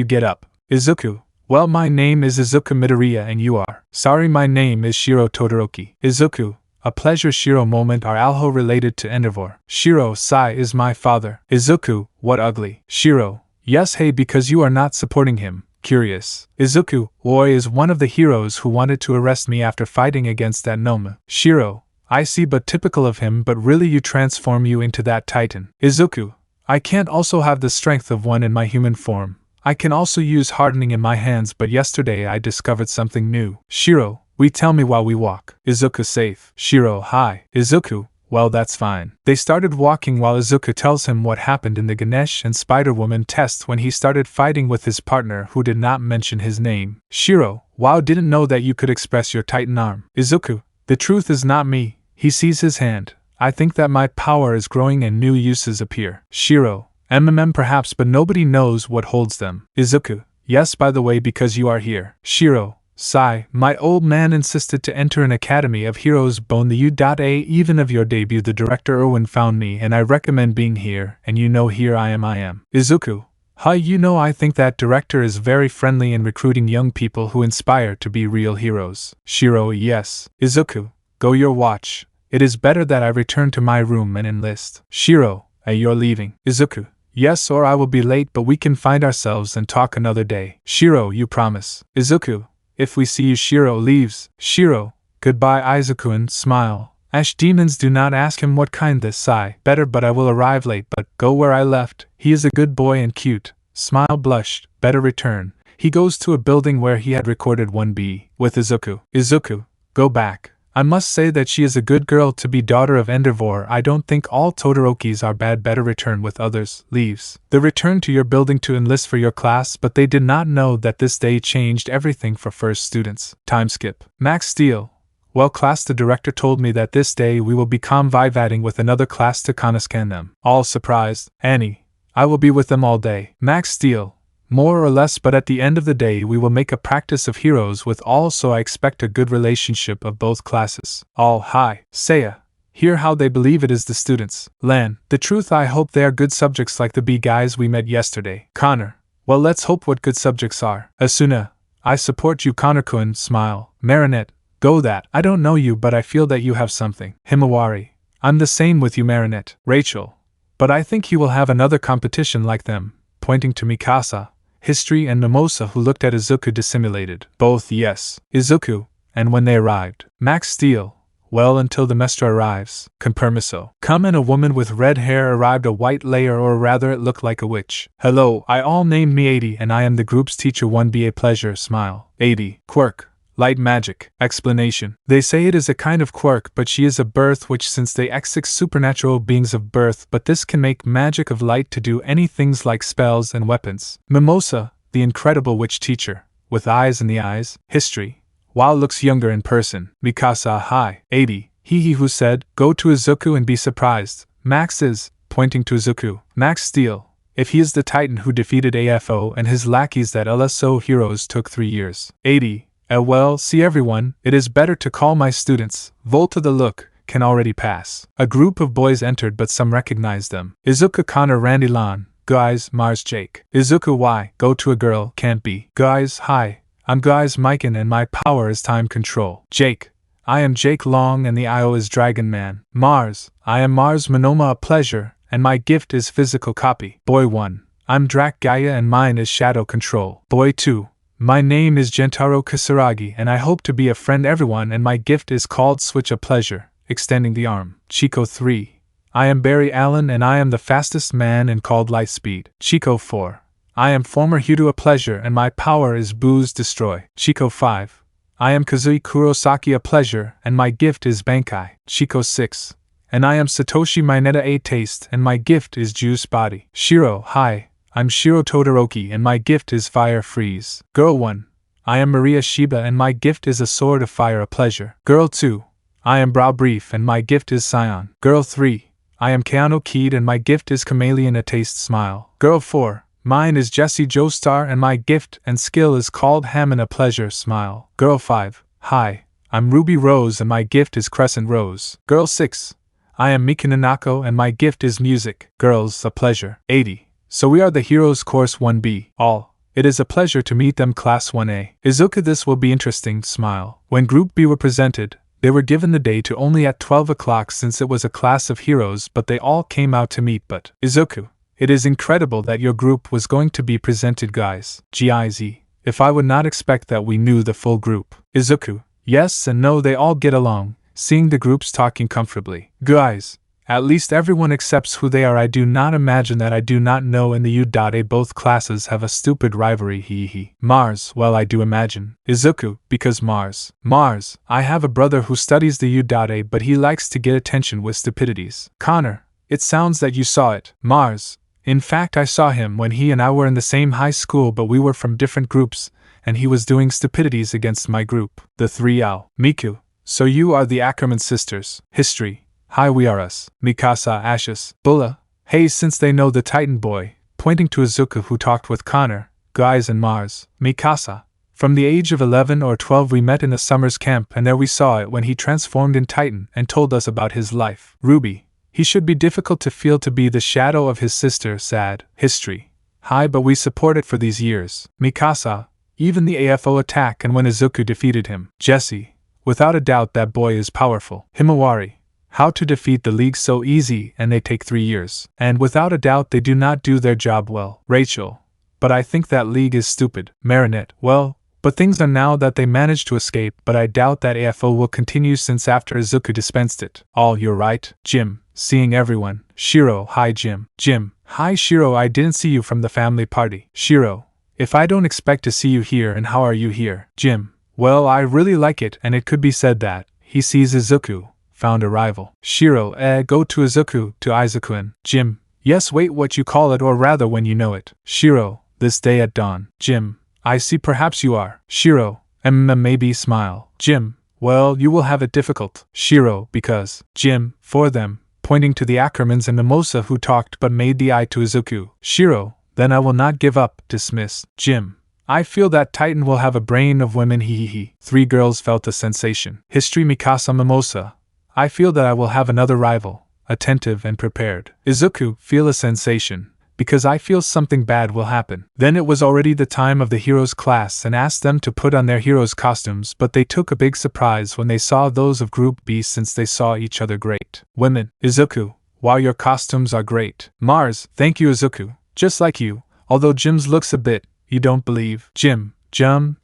get up. Izuku. Well, my name is Izuku Midoriya and you are. Sorry, my name is Shiro Todoroki. Izuku. A pleasure. Shiro. Moment. Are Alho related to Endeavor? Shiro. Sai is my father. Izuku. What ugly. Shiro. Yes. Hey, because you are not supporting him. Curious. Izuku. Oi is one of the heroes who wanted to arrest me after fighting against that Noma. Shiro. I see, but typical of him, but really you transform you into that Titan. Izuku. I can't also have the strength of one in my human form. I can also use hardening in my hands, but yesterday I discovered something new. Shiro. We tell me while we walk. Izuku. Safe. Shiro. Hi. Izuku. Well, that's fine. They started walking while Izuku tells him what happened in the Ganesh and Spider-Woman test when he started fighting with his partner who did not mention his name. Shiro. Wow, didn't know that you could express your Titan arm. Izuku. The truth is not me. He sees his hand. I think that my power is growing and new uses appear. Shiro. Perhaps, but nobody knows what holds them. Izuku. Yes, by the way, because you are here. Shiro. Sigh, my old man insisted to enter an academy of heroes bone the UA. Even of your debut, the director Erwin found me and I recommend being here, and you know here I am. Izuku. Hi, you know I think that director is very friendly in recruiting young people who inspire to be real heroes. Shiro. Yes. Izuku. Go your watch. It is better that I return to my room and enlist. Shiro. You're leaving. Izuku. Yes, or I will be late, but we can find ourselves and talk another day. Shiro. You promise? Izuku. If we see you. Shiro leaves. Shiro. Goodbye, Izuku. Smile. Ash demons, do not ask him what kind this. Sigh. Better, but I will arrive late, but go where I left. He is a good boy and cute. Smile. Blushed. Better return. He goes to a building where he had recorded 1B with Izuku. Izuku. Go back. I must say that she is a good girl to be daughter of Endeavor. I don't think all Todorokis are bad. Better return with others. Leaves. They returned to your building to enlist for your class, but they did not know that this day changed everything for first students. Time skip. Max Steel. Well, class, the director told me that this day we will be convivating with another class to Kanaskan them. All surprised. Annie. I will be with them all day. Max Steel. More or less, but at the end of the day we will make a practice of heroes with all, so I expect a good relationship of both classes. All. Hi. Seiya. Hear how they believe it is the students. Lan. The truth, I hope they are good subjects like the B guys we met yesterday. Connor. Well, let's hope what good subjects are. Asuna. I support you, Connor-kun. Smile. Marinette. Go that. I don't know you, but I feel that you have something. Himawari. I'm the same with you, Marinette. Rachel. But I think you will have another competition like them. Pointing to Mikasa. History and Mimosa, who looked at Izuku dissimulated. Both. Yes. Izuku. And when they arrived. Max Steel. Well, until the Mestra arrives. Compermiso. Come, and a woman with red hair arrived, a white layer, or rather it looked like a witch. Hello, I all named me 80 and I am the group's teacher. 1B. A pleasure. Smile. 80. Quirk. Light magic. Explanation. They say it is a kind of quirk, but she is a birth which, since they X6 supernatural beings of birth, but this can make magic of light to do any things like spells and weapons. Mimosa, the incredible witch teacher, with eyes in the eyes. History. Wow, looks younger in person. Mikasa. Hi. 80. He who said, go to Izuku and be surprised. Max is, pointing to Izuku. Max Steel. If he is the Titan who defeated AFO and his lackeys that LSO heroes took 3 years. 80. Well, see everyone, it is better to call my students. Volta the look, can already pass. A group of boys entered, but some recognized them. Izuku, Connor, Randy Lan, Guys, Mars Jake. Izuku, why? Go to a girl, can't be. Guys, hi. I'm Guys Mikan and my power is time control. Jake. I am Jake Long and the IO is Dragon Man. Mars. I am Mars Monoma, a pleasure, and my gift is physical copy. Boy 1. I'm Drak Gaia and mine is shadow control. Boy 2. My name is Gentaro Kisaragi and I hope to be a friend everyone and my gift is called Switch, a pleasure, extending the arm. Chico 3. I am Barry Allen and I am the fastest man and called light speed. Chico 4. I am former Hyudo, a pleasure and my power is booze destroy. Chico 5. I am Kazui Kurosaki, a pleasure and my gift is Bankai. Chico 6. And I am Satoshi Mineta, a taste and my gift is juice body. Shiro, hi. I'm Shiro Todoroki and my gift is fire freeze. Girl 1. I am Maria Shiba and my gift is a sword of fire, a pleasure. Girl 2. I am Brow Brief and my gift is Scion. Girl 3. I am Keanu Keed and my gift is Chameleon, a taste smile. Girl 4. Mine is Jessie Joestar and my gift and skill is called Hammond, a pleasure smile. Girl 5. Hi. I'm Ruby Rose and my gift is Crescent Rose. Girl 6. I am Mika Nanako and my gift is music. Girls, a pleasure. 80. So we are the heroes, course 1B. All. It is a pleasure to meet them, class 1A. Izuku, this will be interesting, smile. When group B were presented, they were given the day to only at 12 o'clock since it was a class of heroes, but they all came out to meet. But Izuku, it is incredible that your group was going to be presented, guys. Giz. If I would not expect that we knew the full group. Izuku, yes and no, they all get along, seeing the groups talking comfortably. Guys. At least everyone accepts who they are. I do not imagine that I do not know in the U.A. both classes have a stupid rivalry, hee. Mars, well, I do imagine. Izuku, because Mars, I have a brother who studies the U.A. but he likes to get attention with stupidities. Connor, it sounds that you saw it. Mars, in fact I saw him when he and I were in the same high school, but we were from different groups, and he was doing stupidities against my group. The 3L. Miku, so you are the Ackerman sisters. History. Hi, we are us. Mikasa, Ashes, Bulla. Hey, since they know the Titan boy, pointing to Izuku who talked with Connor, Guys and Mars. Mikasa. From the age of 11 or 12 we met in a summer's camp and there we saw it when he transformed in Titan and told us about his life. Ruby. He should be difficult to feel to be the shadow of his sister, sad. History. Hi, but we support it for these years. Mikasa. Even the AFO attack and when Izuku defeated him. Jesse. Without a doubt that boy is powerful. Himawari. How to defeat the league so easy and they take 3 years. And without a doubt they do not do their job well. Rachel. But I think that league is stupid. Marinette. Well, but things are now that they managed to escape, but I doubt that AFO will continue since after Izuku dispensed it. All, you're right. Jim. Seeing everyone. Shiro. Hi Jim. Jim. Hi Shiro, I didn't see you from the family party. Shiro. If I don't expect to see you here, and how are you here? Jim. Well, I really like it and it could be said that he sees Izuku. Found a rival. Shiro, go to Izuku, to Izuku. Jim, yes, wait, what you call it, or rather when you know it. Shiro, this day at dawn. Jim, I see, perhaps you are. Shiro, maybe, smile. Jim, well, you will have it difficult. Shiro, because. Jim, for them, pointing to the Ackermans and Mimosa who talked but made the eye to Izuku. Shiro, then I will not give up, dismiss. Jim, I feel that Titan will have a brain of women, hee. 3 girls felt a sensation. History, Mikasa, Mimosa. I feel that I will have another rival, attentive and prepared. Izuku, feel a sensation, because I feel something bad will happen. Then it was already the time of the heroes class and asked them to put on their heroes costumes, but they took a big surprise when they saw those of Group B since they saw each other great. Women, Izuku, wow, your costumes are great. Mars, thank you Izuku, just like you, although Jim's looks a bit, you don't believe. Jim,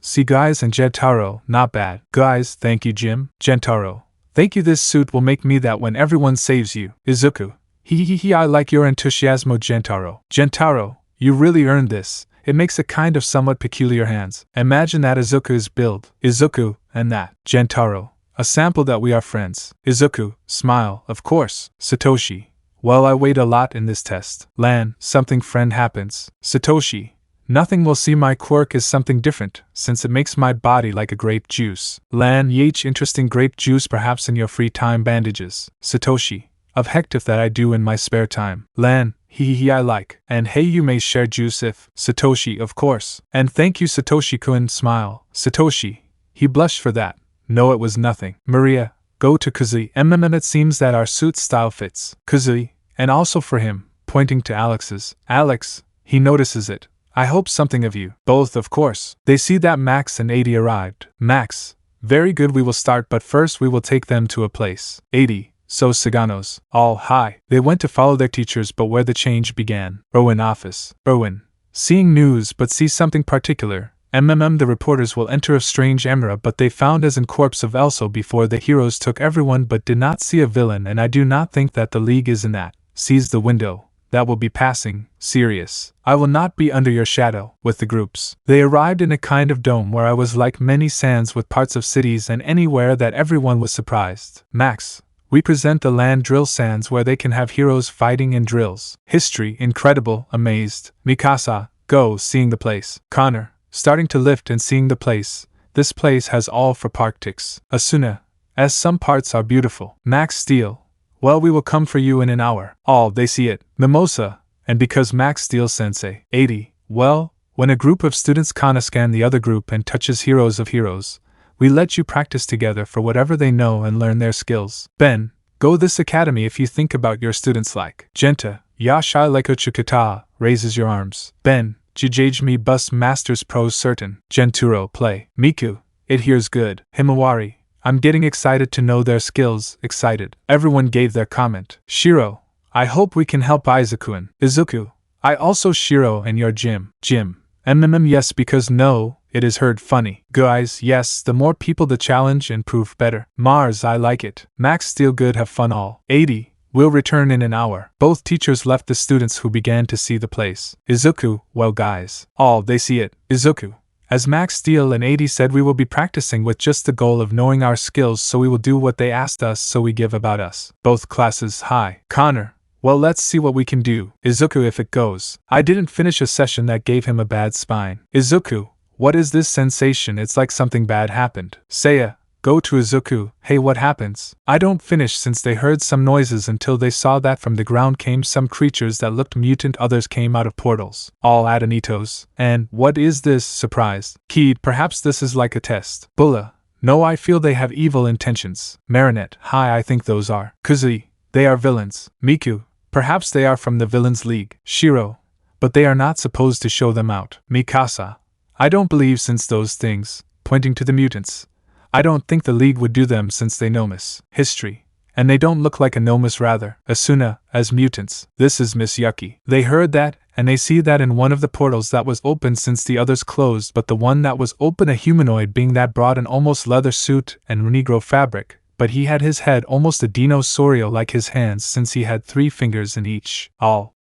see guys and Gentaro, not bad. Guys, thank you Jim. Gentaro. Thank you, this suit will make me that when everyone saves you. Izuku. I like your enthusiasmo Gentaro. Gentaro, you really earned this. It makes a kind of somewhat peculiar hands. Imagine that Izuku is build. Izuku, and that. Gentaro. A sample that we are friends. Izuku, smile, of course. Satoshi. Well, I wait a lot in this test. Lan, something friend happens. Satoshi. Nothing will see my quirk is something different, since it makes my body like a grape juice. Lan, interesting grape juice perhaps in your free time bandages. Satoshi. Of hectif that I do in my spare time. Lan, I like. And hey, you may share juice if. Satoshi, of course. And thank you Satoshi-kun, smile. Satoshi. He blushed for that. No, it was nothing. Maria, go to Kazui. It seems that our suit style fits. Kazui, and also for him. pointing to Alex's. Alex, he notices it. I hope something of you. Both, of course. They see that Max and 80 arrived. Max, very good, we will start, but first we will take them to a place. 80, so Saganos. All, hi. They went to follow their teachers, but where the change began. Owen office. Owen, seeing news but see something particular. The reporters will enter a strange emerald, but they found as in corpse of Elso before the heroes took everyone but did not see a villain, and I do not think that the league is in that. Sees the window. That will be passing. Serious. I will not be under your shadow. With the groups. They arrived in a kind of dome where I was like many sands with parts of cities, and anywhere that everyone was surprised. Max, we present the land drill sands where they can have heroes fighting in drills. History, incredible, amazed. Mikasa, go, seeing the place. Connor, starting to lift and seeing the place. This place has all for park ticks. Asuna, as some parts are beautiful. Max Steel, well, we will come for you in an hour. All, they see it. Mimosa, and because Max Steel sensei. 80, well, when a group of students Kana scan the other group and touches heroes of heroes, we let you practice together for whatever they know and learn their skills. Ben, go this academy if you think about your students like. Genta, Yashai Lekochukata, raises your arms. Ben, Jijage me bus masters pros certain. Genturo, play. Miku, it hears good. Himawari, I'm getting excited to know their skills, excited. Everyone gave their comment. Shiro, I hope we can help Izuku. Izuku, I also Shiro and your Jim. Jim, yes, because no, it is heard funny. Guys, yes, the more people the challenge and prove better. Mars, I like it. Max Steel good, have fun all. 80, we'll return in an hour. Both teachers left the students who began to see the place. Izuku, well guys. All, they see it. Izuku, as Max Steel and 80 said, we will be practicing with just the goal of knowing our skills, so we will do what they asked us, so we give about us. Both classes, hi. Connor, well, let's see what we can do. Izuku, if it goes. I didn't finish a session that gave him a bad spine. Izuku, what is this sensation? It's like something bad happened. Seiya, go to Izuku. Hey, what happens? I don't finish since they heard some noises until they saw that from the ground came some creatures that looked mutant, others came out of portals. All Adonitos. And, what is this? Surprised. Keed, perhaps this is like a test. Bulla, no, I feel they have evil intentions. Marinette, hi, I think those are. Kuzui, they are villains. Miku, perhaps they are from the Villains League. Shiro, but they are not supposed to show them out. Mikasa, I don't believe since those things, pointing to the mutants. I don't think the League would do them since they Nomus. History, and they don't look like a Nomus rather. Asuna, as mutants. This is Miss Yuki. They heard that, and they see that in one of the portals that was open since the others closed, but the one that was open a humanoid being that brought an almost leather suit and Negro fabric, but he had his head almost a dinosaurio like his hands since he had 3 fingers in each. All.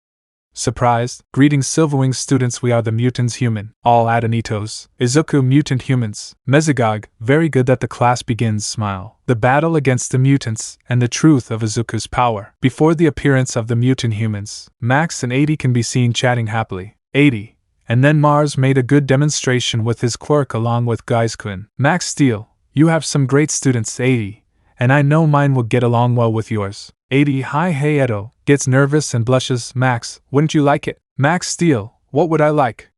Surprised, greetings Silverwing students, we are the mutants human. All Adonitos. Izuku mutant humans. Mezagog, very good that the class begins, smile. The battle against the mutants, and the truth of Izuku's power. Before the appearance of the mutant humans, Max and 80 can be seen chatting happily. 80. And then Mars made a good demonstration with his quirk along with Gaizkun. Max Steel, you have some great students. 80. And I know mine will get along well with yours. 80. Hi, hey Edo, gets nervous and blushes. Max, wouldn't you like it? Max Steel, what would I like?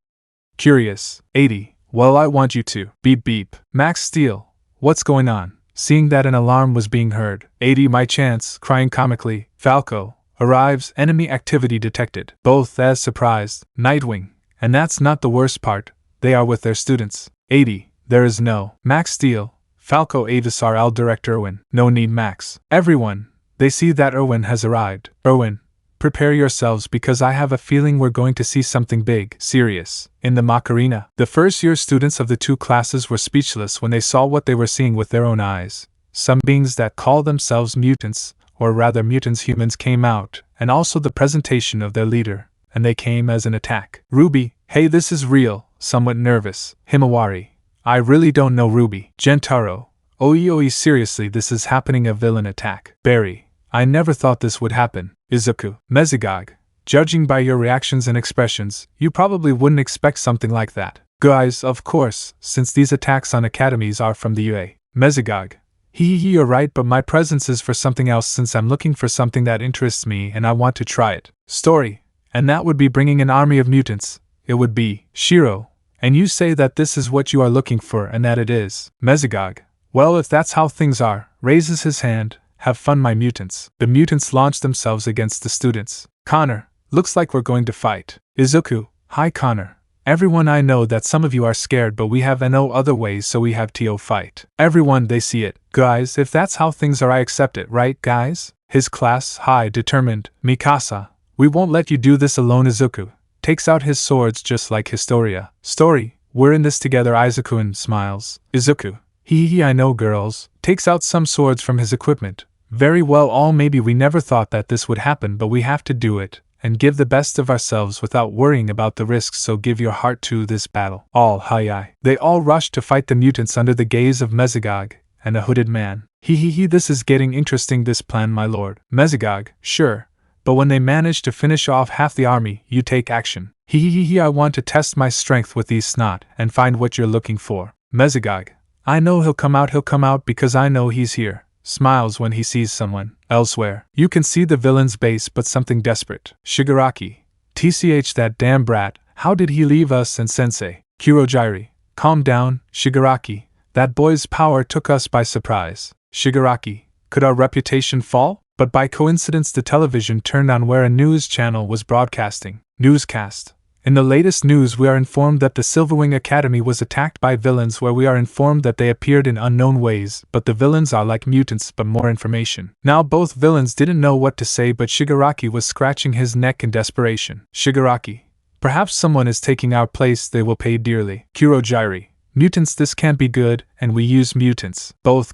Curious. 80. Well, I want you to. Beep beep. Max Steel, what's going on? Seeing that an alarm was being heard. 80. My chance, crying comically. Falco, arrives, enemy activity detected. Both as surprised. Nightwing, and that's not the worst part, they are with their students. 80. There is no. Max Steel, Falco Avisar Al Director Erwin. No need Max. Everyone, they see that Erwin has arrived. Erwin, prepare yourselves because I have a feeling we're going to see something big. Serious. In the Macarena, the first-year students of the 2 classes were speechless when they saw what they were seeing with their own eyes. Some beings that call themselves mutants, or rather mutants humans, came out, and also the presentation of their leader, and they came as an attack. Ruby, hey, this is real, somewhat nervous. Himawari, I really don't know Ruby. Gentaro, oi, seriously, this is happening, a villain attack. Barry, I never thought this would happen. Izuku, Mezagog, judging by your reactions and expressions, you probably wouldn't expect something like that. Guys, of course, since these attacks on academies are from the UA. Mezagog, you're right, but my presence is for something else since I'm looking for something that interests me and I want to try it. Story, and that would be bringing an army of mutants. It would be. Shiro, and you say that this is what you are looking for and that it is. Mezagog, well, if that's how things are, raises his hand. Have fun, my mutants. The mutants launched themselves against the students. Connor, looks like we're going to fight. Izuku, hi Connor. Everyone, I know that some of you are scared, but we have no other way, so we have to fight. Everyone, they see it. Guys, if that's how things are, I accept it, right guys? His class, hi, determined. Mikasa, we won't let you do this alone. Izuku takes out his swords just like Historia. Story, we're in this together. Izuku and smiles. Izuku, hee, I know girls. Takes out some swords from his equipment. Very well, all maybe we never thought that this would happen, but we have to do it, and give the best of ourselves without worrying about the risks, so give your heart to this battle. All, hi. They all rushed to fight the mutants under the gaze of Mesogog and a hooded man. Hee, this is getting interesting, this plan, my lord. Mesogog, sure, but when they manage to finish off half the army, you take action. Hee, I want to test my strength with these snot and find what you're looking for. Mesogog, I know he'll come out because I know he's here. Smiles when he sees someone elsewhere. You can see the villain's base, but something desperate. Shigaraki, tch, that damn brat, how did he leave us and sensei? Kurogyri, calm down, Shigaraki, that boy's power took us by surprise. Shigaraki, could our reputation fall? But by coincidence the television turned on where a news channel was broadcasting. Newscast. In the latest news we are informed that the Silverwing Academy was attacked by villains, where we are informed that they appeared in unknown ways, but the villains are like mutants. But more information. Now both villains didn't know what to say, but Shigaraki was scratching his neck in desperation. Shigaraki, perhaps someone is taking our place, they will pay dearly. Kurogyri, mutants, this can't be good, and we use mutants. Both :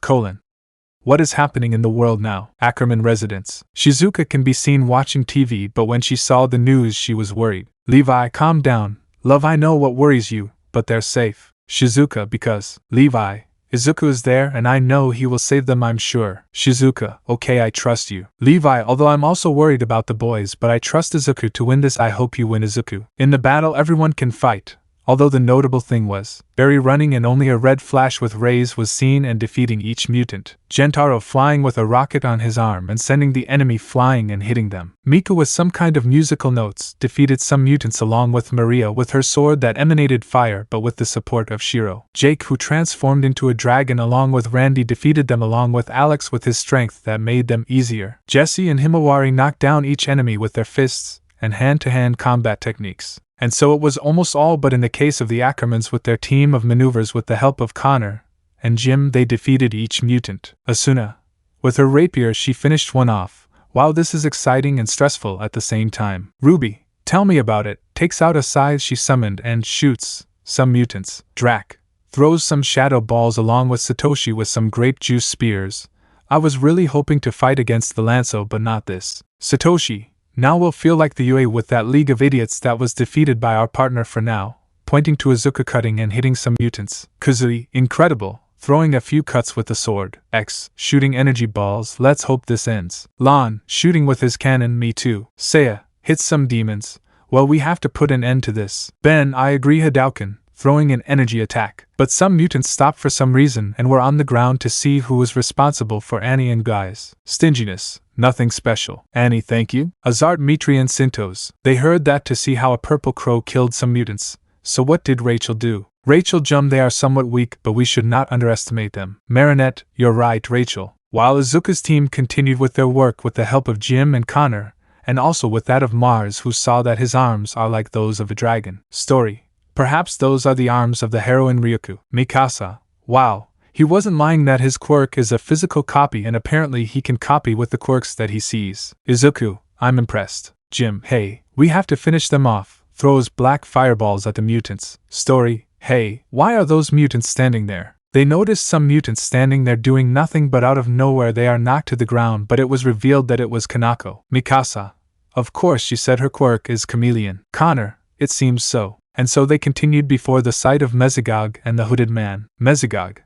what is happening in the world now? Ackerman residence. Shizuka can be seen watching TV, but when she saw the news she was worried. Levi, calm down. Love, I know what worries you, but they're safe. Shizuka, because, Levi, Izuku is there and I know he will save them, I'm sure. Shizuka, okay, I trust you. Levi, although I'm also worried about the boys, but I trust Izuku to win this. I hope you win, Izuku. In the battle everyone can fight. Although the notable thing was, Barry running and only a red flash with rays was seen and defeating each mutant. Gentaro flying with a rocket on his arm and sending the enemy flying and hitting them. Mika with some kind of musical notes defeated some mutants, along with Maria with her sword that emanated fire but with the support of Shiro. Jake, who transformed into a dragon along with Randy, defeated them, along with Alex with his strength that made them easier. Jesse and Himawari knocked down each enemy with their fists and hand-to-hand combat techniques. And so it was almost all but in the case of the Ackermans with their team of maneuvers with the help of Connor and Jim, they defeated each mutant. Asuna, with her rapier, she finished one off. Wow, this is exciting and stressful at the same time. Ruby, tell me about it, takes out a scythe she summoned and shoots some mutants. Drac throws some shadow balls along with Satoshi with some grape juice spears. I was really hoping to fight against the Lanzo, but not this. Satoshi, now we'll feel like the UA with that League of Idiots that was defeated by our partner for now, pointing to Izuku cutting and hitting some mutants. Kuzui, incredible, throwing a few cuts with the sword. X, shooting energy balls, let's hope this ends. Lon, shooting with his cannon, me too. Seiya, hits some demons, well we have to put an end to this. Ben, I agree. Hadouken, throwing an energy attack. But some mutants stopped for some reason and were on the ground to see who was responsible for Annie and Guy's stinginess. Nothing special. Annie, thank you. Azart, Mitri and Sintos, they heard that to see how a purple crow killed some mutants. So what did Rachel do? Rachel jumped. They are somewhat weak, but we should not underestimate them. Marinette, you're right, Rachel. While Izuku's team continued with their work with the help of Jim and Connor, and also with that of Mars, who saw that his arms are like those of a dragon. Story, perhaps those are the arms of the heroine Ryuko. Mikasa, wow. He wasn't lying that his quirk is a physical copy, and apparently he can copy with the quirks that he sees. Izuku, I'm impressed. Jim, hey, we have to finish them off. Throws black fireballs at the mutants. Story, hey, why are those mutants standing there? They noticed some mutants standing there doing nothing, but out of nowhere they are knocked to the ground, but it was revealed that it was Kanako. Mikasa, of course, she said her quirk is chameleon. Connor, it seems so. And so they continued before the sight of Mesogog and the hooded man. Mesogog,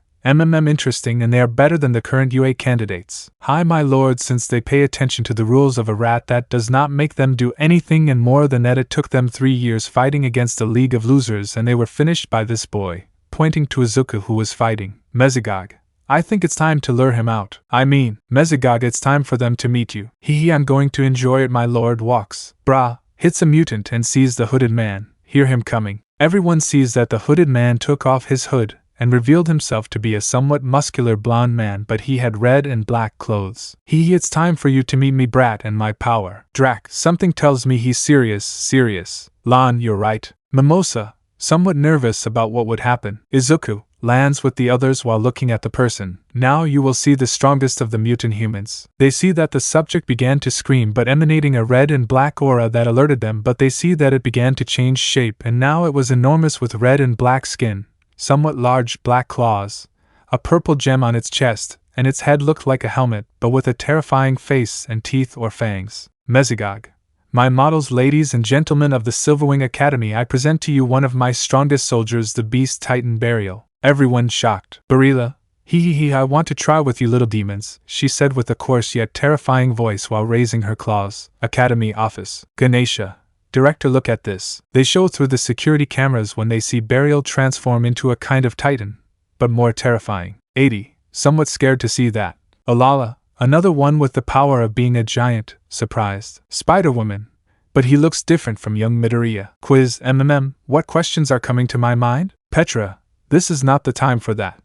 interesting, and they are better than the current UA candidates. Hi my lord, since they pay attention to the rules of a rat, that does not make them do anything, and more than that, it took them 3 years fighting against a league of losers and they were finished by this boy, pointing to Izuku who was fighting. Mesogog, I think it's time to lure him out. I mean, Mesogog, it's time for them to meet you. Hee, I'm going to enjoy it. My lord walks. Brah, hits a mutant and sees the hooded man. Hear him coming. Everyone sees that the hooded man took off his hood and revealed himself to be a somewhat muscular blonde man, but he had red and black clothes. It's time for you to meet me, brat, and my power. Drac, something tells me he's serious. Lan, you're right. Mimosa, somewhat nervous about what would happen. Izuku lands with the others while looking at the person. Now you will see the strongest of the mutant humans. They see that the subject began to scream, but emanating a red and black aura that alerted them, but they see that it began to change shape, and now it was enormous with red and black skin, somewhat large black claws, a purple gem on its chest, and its head looked like a helmet, but with a terrifying face and teeth or fangs. Mesogog. My models, ladies and gentlemen of the Silverwing Academy, I present to you one of my strongest soldiers, the Beast Titan Burial. Everyone shocked. Barilla, I want to try with you little demons, she said with a coarse yet terrifying voice while raising her claws. Academy office. Ganesha. Director, look at this. They show through the security cameras when they see Burial transform into a kind of titan, but more terrifying. 80. Somewhat scared to see that. Alala. Another one with the power of being a giant, surprised. Spider-Woman. But he looks different from young Midoriya. Quiz, what questions are coming to my mind? Petra. This is not the time for that.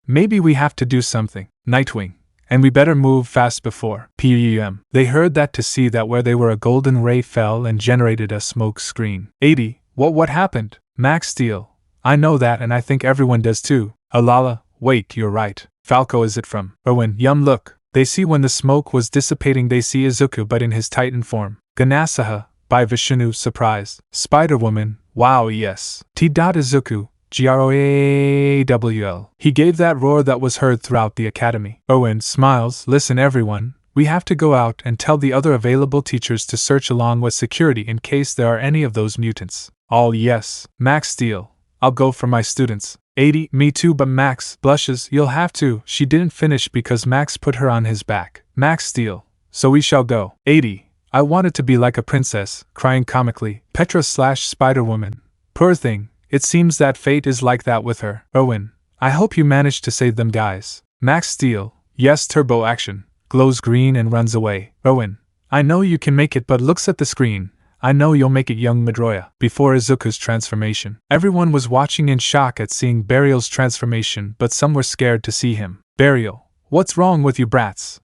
Maybe we have to do something. Nightwing. And we better move fast before. PUM. They heard that to see that where they were a golden ray fell and generated a smoke screen. 80. What happened? Max Steel. I know that, and I think everyone does too. Alala. Wait, you're right. Falco, is it from Erwin? Look. They see when the smoke was dissipating, they see Izuku but in his Titan form. Ganasaha. By Vishnu, surprised. Spider-Woman. Wow, yes. Izuku. GROAWL. He gave that roar that was heard throughout the academy. Owen smiles. Listen everyone, we have to go out and tell the other available teachers to search along with security in case there are any of those mutants. All yes. Max Steel. I'll go for my students. 80. Me too, but Max blushes. You'll have to. She didn't finish because Max put her on his back. Max Steel. So we shall go. 80. I wanted to be like a princess, crying comically. Petra/Spider-Woman. Poor thing. It seems that fate is like that with her. Owen, I hope you managed to save them, guys. Max Steel, yes, turbo action, glows green and runs away. Owen, I know you can make it, but looks at the screen. I know you'll make it, young Midoriya. Before Izuku's transformation, everyone was watching in shock at seeing Burial's transformation, but some were scared to see him. Burial, what's wrong with you brats?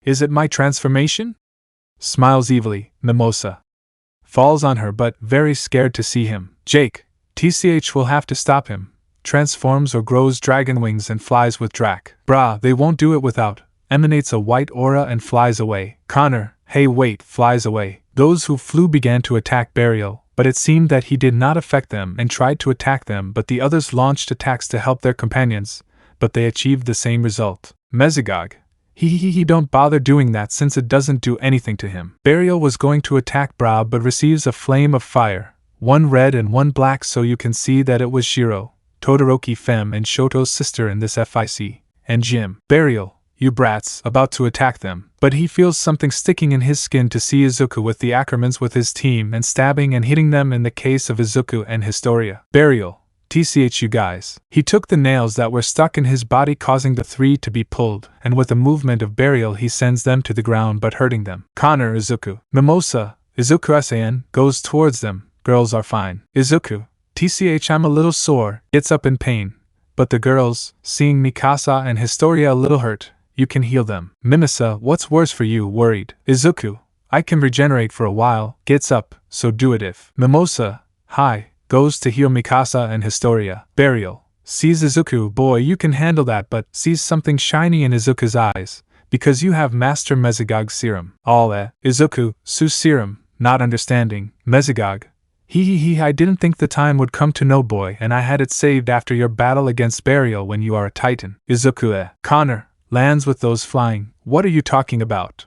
Is it my transformation? Smiles evilly, Mimosa. Falls on her but very scared to see him. Jake. TCH will have to stop him. Transforms or grows dragon wings and flies with Drac. Brah, they won't do it without. Emanates a white aura and flies away. Connor, hey wait, flies away. Those who flew began to attack Burial, but it seemed that he did not affect them and tried to attack them, but the others launched attacks to help their companions, but they achieved the same result. Mesogog. Don't bother doing that since it doesn't do anything to him. Burial was going to attack Bra but receives a flame of fire. One red and one black, so you can see that it was Shiro, Todoroki Femme and Shoto's sister in this FIC, and Jim. Burial, you brats, about to attack them, but he feels something sticking in his skin to see Izuku with the Ackermans with his team and stabbing and hitting them in the case of Izuku and Historia. Burial, TCH you guys. He took the nails that were stuck in his body, causing the three to be pulled, and with a movement of Burial he sends them to the ground but hurting them. Connor, Izuku. Mimosa, Izuku SAN, goes towards them. Girls are fine. Izuku, TCH I'm a little sore, gets up in pain. But the girls, seeing Mikasa and Historia a little hurt, you can heal them. Mimisa, what's worse for you, worried. Izuku, I can regenerate for a while, gets up, so do it if. Mimosa, hi, goes to heal Mikasa and Historia. Burial, sees Izuku, boy you can handle that, but sees something shiny in Izuku's eyes, because you have Master Mesogog serum. All Izuku, Su serum, not understanding. Mesogog, I didn't think the time would come to know, boy, and I had it saved after your battle against Burial when you are a titan. Izuku Connor, lands with those flying. What are you talking about?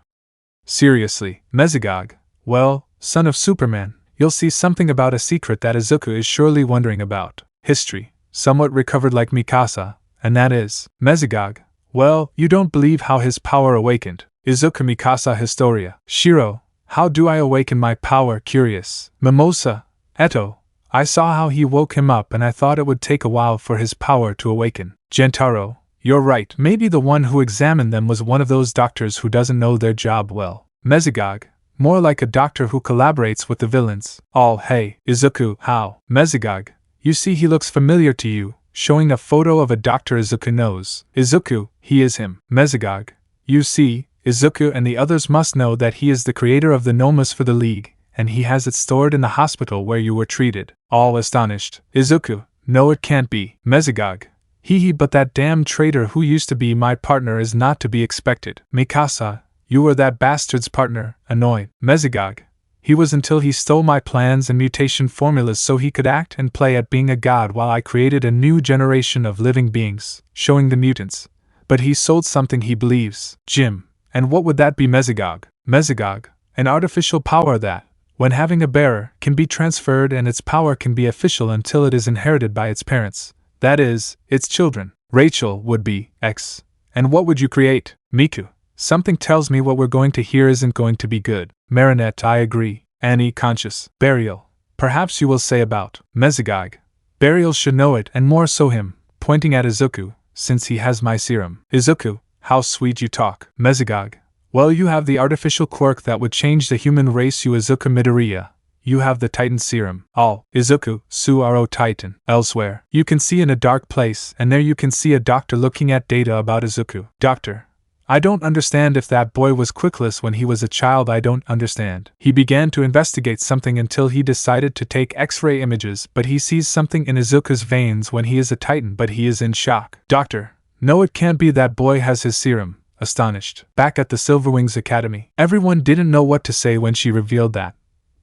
Seriously, Mesogog. Well, son of Superman, you'll see something about a secret that Izuku is surely wondering about. History, somewhat recovered like Mikasa, and that is, Mesogog. Well, you don't believe how his power awakened. Izuku Mikasa Historia. Shiro, how do I awaken my power? Curious. Mimosa, Eto, I saw how he woke him up and I thought it would take a while for his power to awaken. Gentaro, you're right, maybe the one who examined them was one of those doctors who doesn't know their job well. Mesogog, more like a doctor who collaborates with the villains. All hey, Izuku, how? Mesogog, you see he looks familiar to you. showing a photo of a Dr. Izuku nose. Izuku, he is him. Mesogog. You see, Izuku and the others must know that he is the creator of the Nomas for the League, and he has it stored in the hospital where you were treated. All astonished. Izuku, no it can't be. Mesogog. Hee but that damn traitor who used to be my partner is not to be expected. Mikasa, you were that bastard's partner, annoyed. Mesogog. He was until he stole my plans and mutation formulas so he could act and play at being a god while I created a new generation of living beings, showing the mutants. But he sold something he believes. Jim. And what would that be? Mesogog. Mesogog. An artificial power that, when having a bearer, can be transferred and its power can be official until it is inherited by its parents. That is, its children. Rachel would be X. And what would you create? Miku. Something tells me what we're going to hear isn't going to be good. Marinette, I agree. Annie, conscious. Burial. Perhaps you will say about Mesogog. Burial should know it, and more so him, pointing at Izuku, since he has my serum. Izuku, how sweet you talk. Mesogog. Well, you have the artificial quirk that would change the human race. You Izuku Midoriya. You have the Titan serum. All. Izuku, Suaro Titan. Elsewhere. You can see in a dark place, and there you can see a doctor looking at data about Izuku. Doctor. I don't understand if that boy was quirkless when he was a child. I don't understand. He began to investigate something until he decided to take X-ray images, but he sees something in Izuku's veins when he is a Titan, but he is in shock. Doctor. No, it can't be. That boy has his serum. Astonished. Back at the Silverwings Academy, everyone didn't know what to say when she revealed that.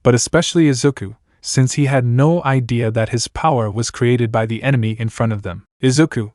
But especially Izuku, since he had no idea that his power was created by the enemy in front of them. Izuku,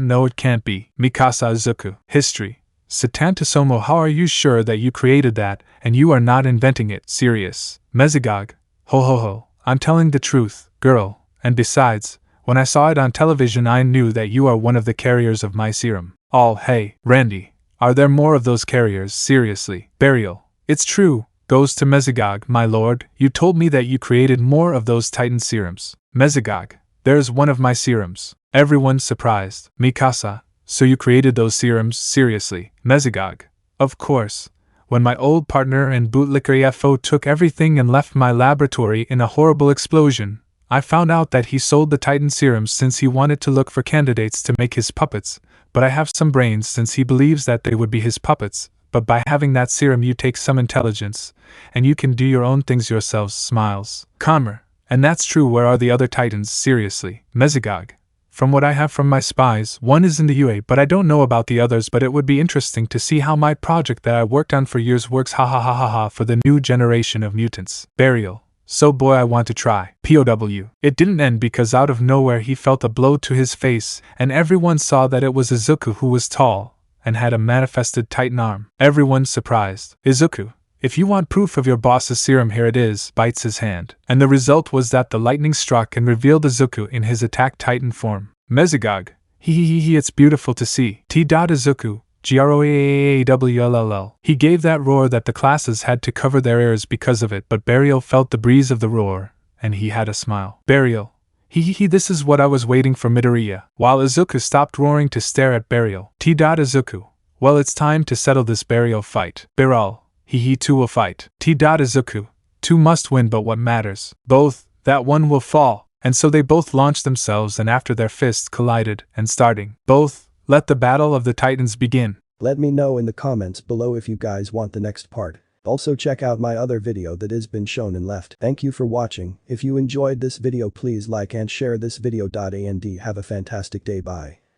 no it can't be. Mikasa Izuku. History. Satan Tosomo, how are you sure that you created that, and you are not inventing it? Serious. Mesogog. Ho, I'm telling the truth, girl, and besides, when I saw it on television I knew that you are one of the carriers of my serum. All. Hey, Randy, are there more of those carriers? Seriously. Burial. It's true. Goes to Mesogog, my lord, you told me that you created more of those Titan serums. Mesogog. There's one of my serums. Everyone surprised. Mikasa. So you created those serums? Seriously. Mesogog. Of course. When my old partner and bootlicker FO took everything and left my laboratory in a horrible explosion, I found out that he sold the Titan serums since he wanted to look for candidates to make his puppets, but I have some brains since he believes that they would be his puppets, but by having that serum you take some intelligence, and you can do your own things yourselves. Smiles. Calmer. And that's true. Where are the other Titans? Seriously. Mesogog. From what I have from my spies, one is in the UA, but I don't know about the others, but it would be interesting to see how my project that I worked on for years works. For the new generation of mutants. Burial. So boy, I want to try. POW. It didn't end because out of nowhere he felt a blow to his face, and everyone saw that it was Izuku, who was tall and had a manifested Titan arm. Everyone surprised. Izuku, if you want proof of your boss's serum, here it is, bites his hand. And the result was that the lightning struck and revealed Izuku in his attack Titan form. Mesogog. It's beautiful to see. Izuku. GROAAAWLLL. He gave that roar that the classes had to cover their ears because of it, but Burial felt the breeze of the roar, and he had a smile. Burial. This is what I was waiting for. Midoriya. While Izuku stopped roaring to stare at Burial. Izuku. Well, it's time to settle this Burial fight. Biral. He too will fight. Izuku. Two must win, but what matters? Both, that one will fall. And so they both launched themselves, and after their fists collided, and starting, both, let the battle of the Titans begin. Let me know in the comments below if you guys want the next part. Also check out my other video that has been shown and left. Thank you for watching. If you enjoyed this video, please like and share this video. And have a fantastic day. Bye.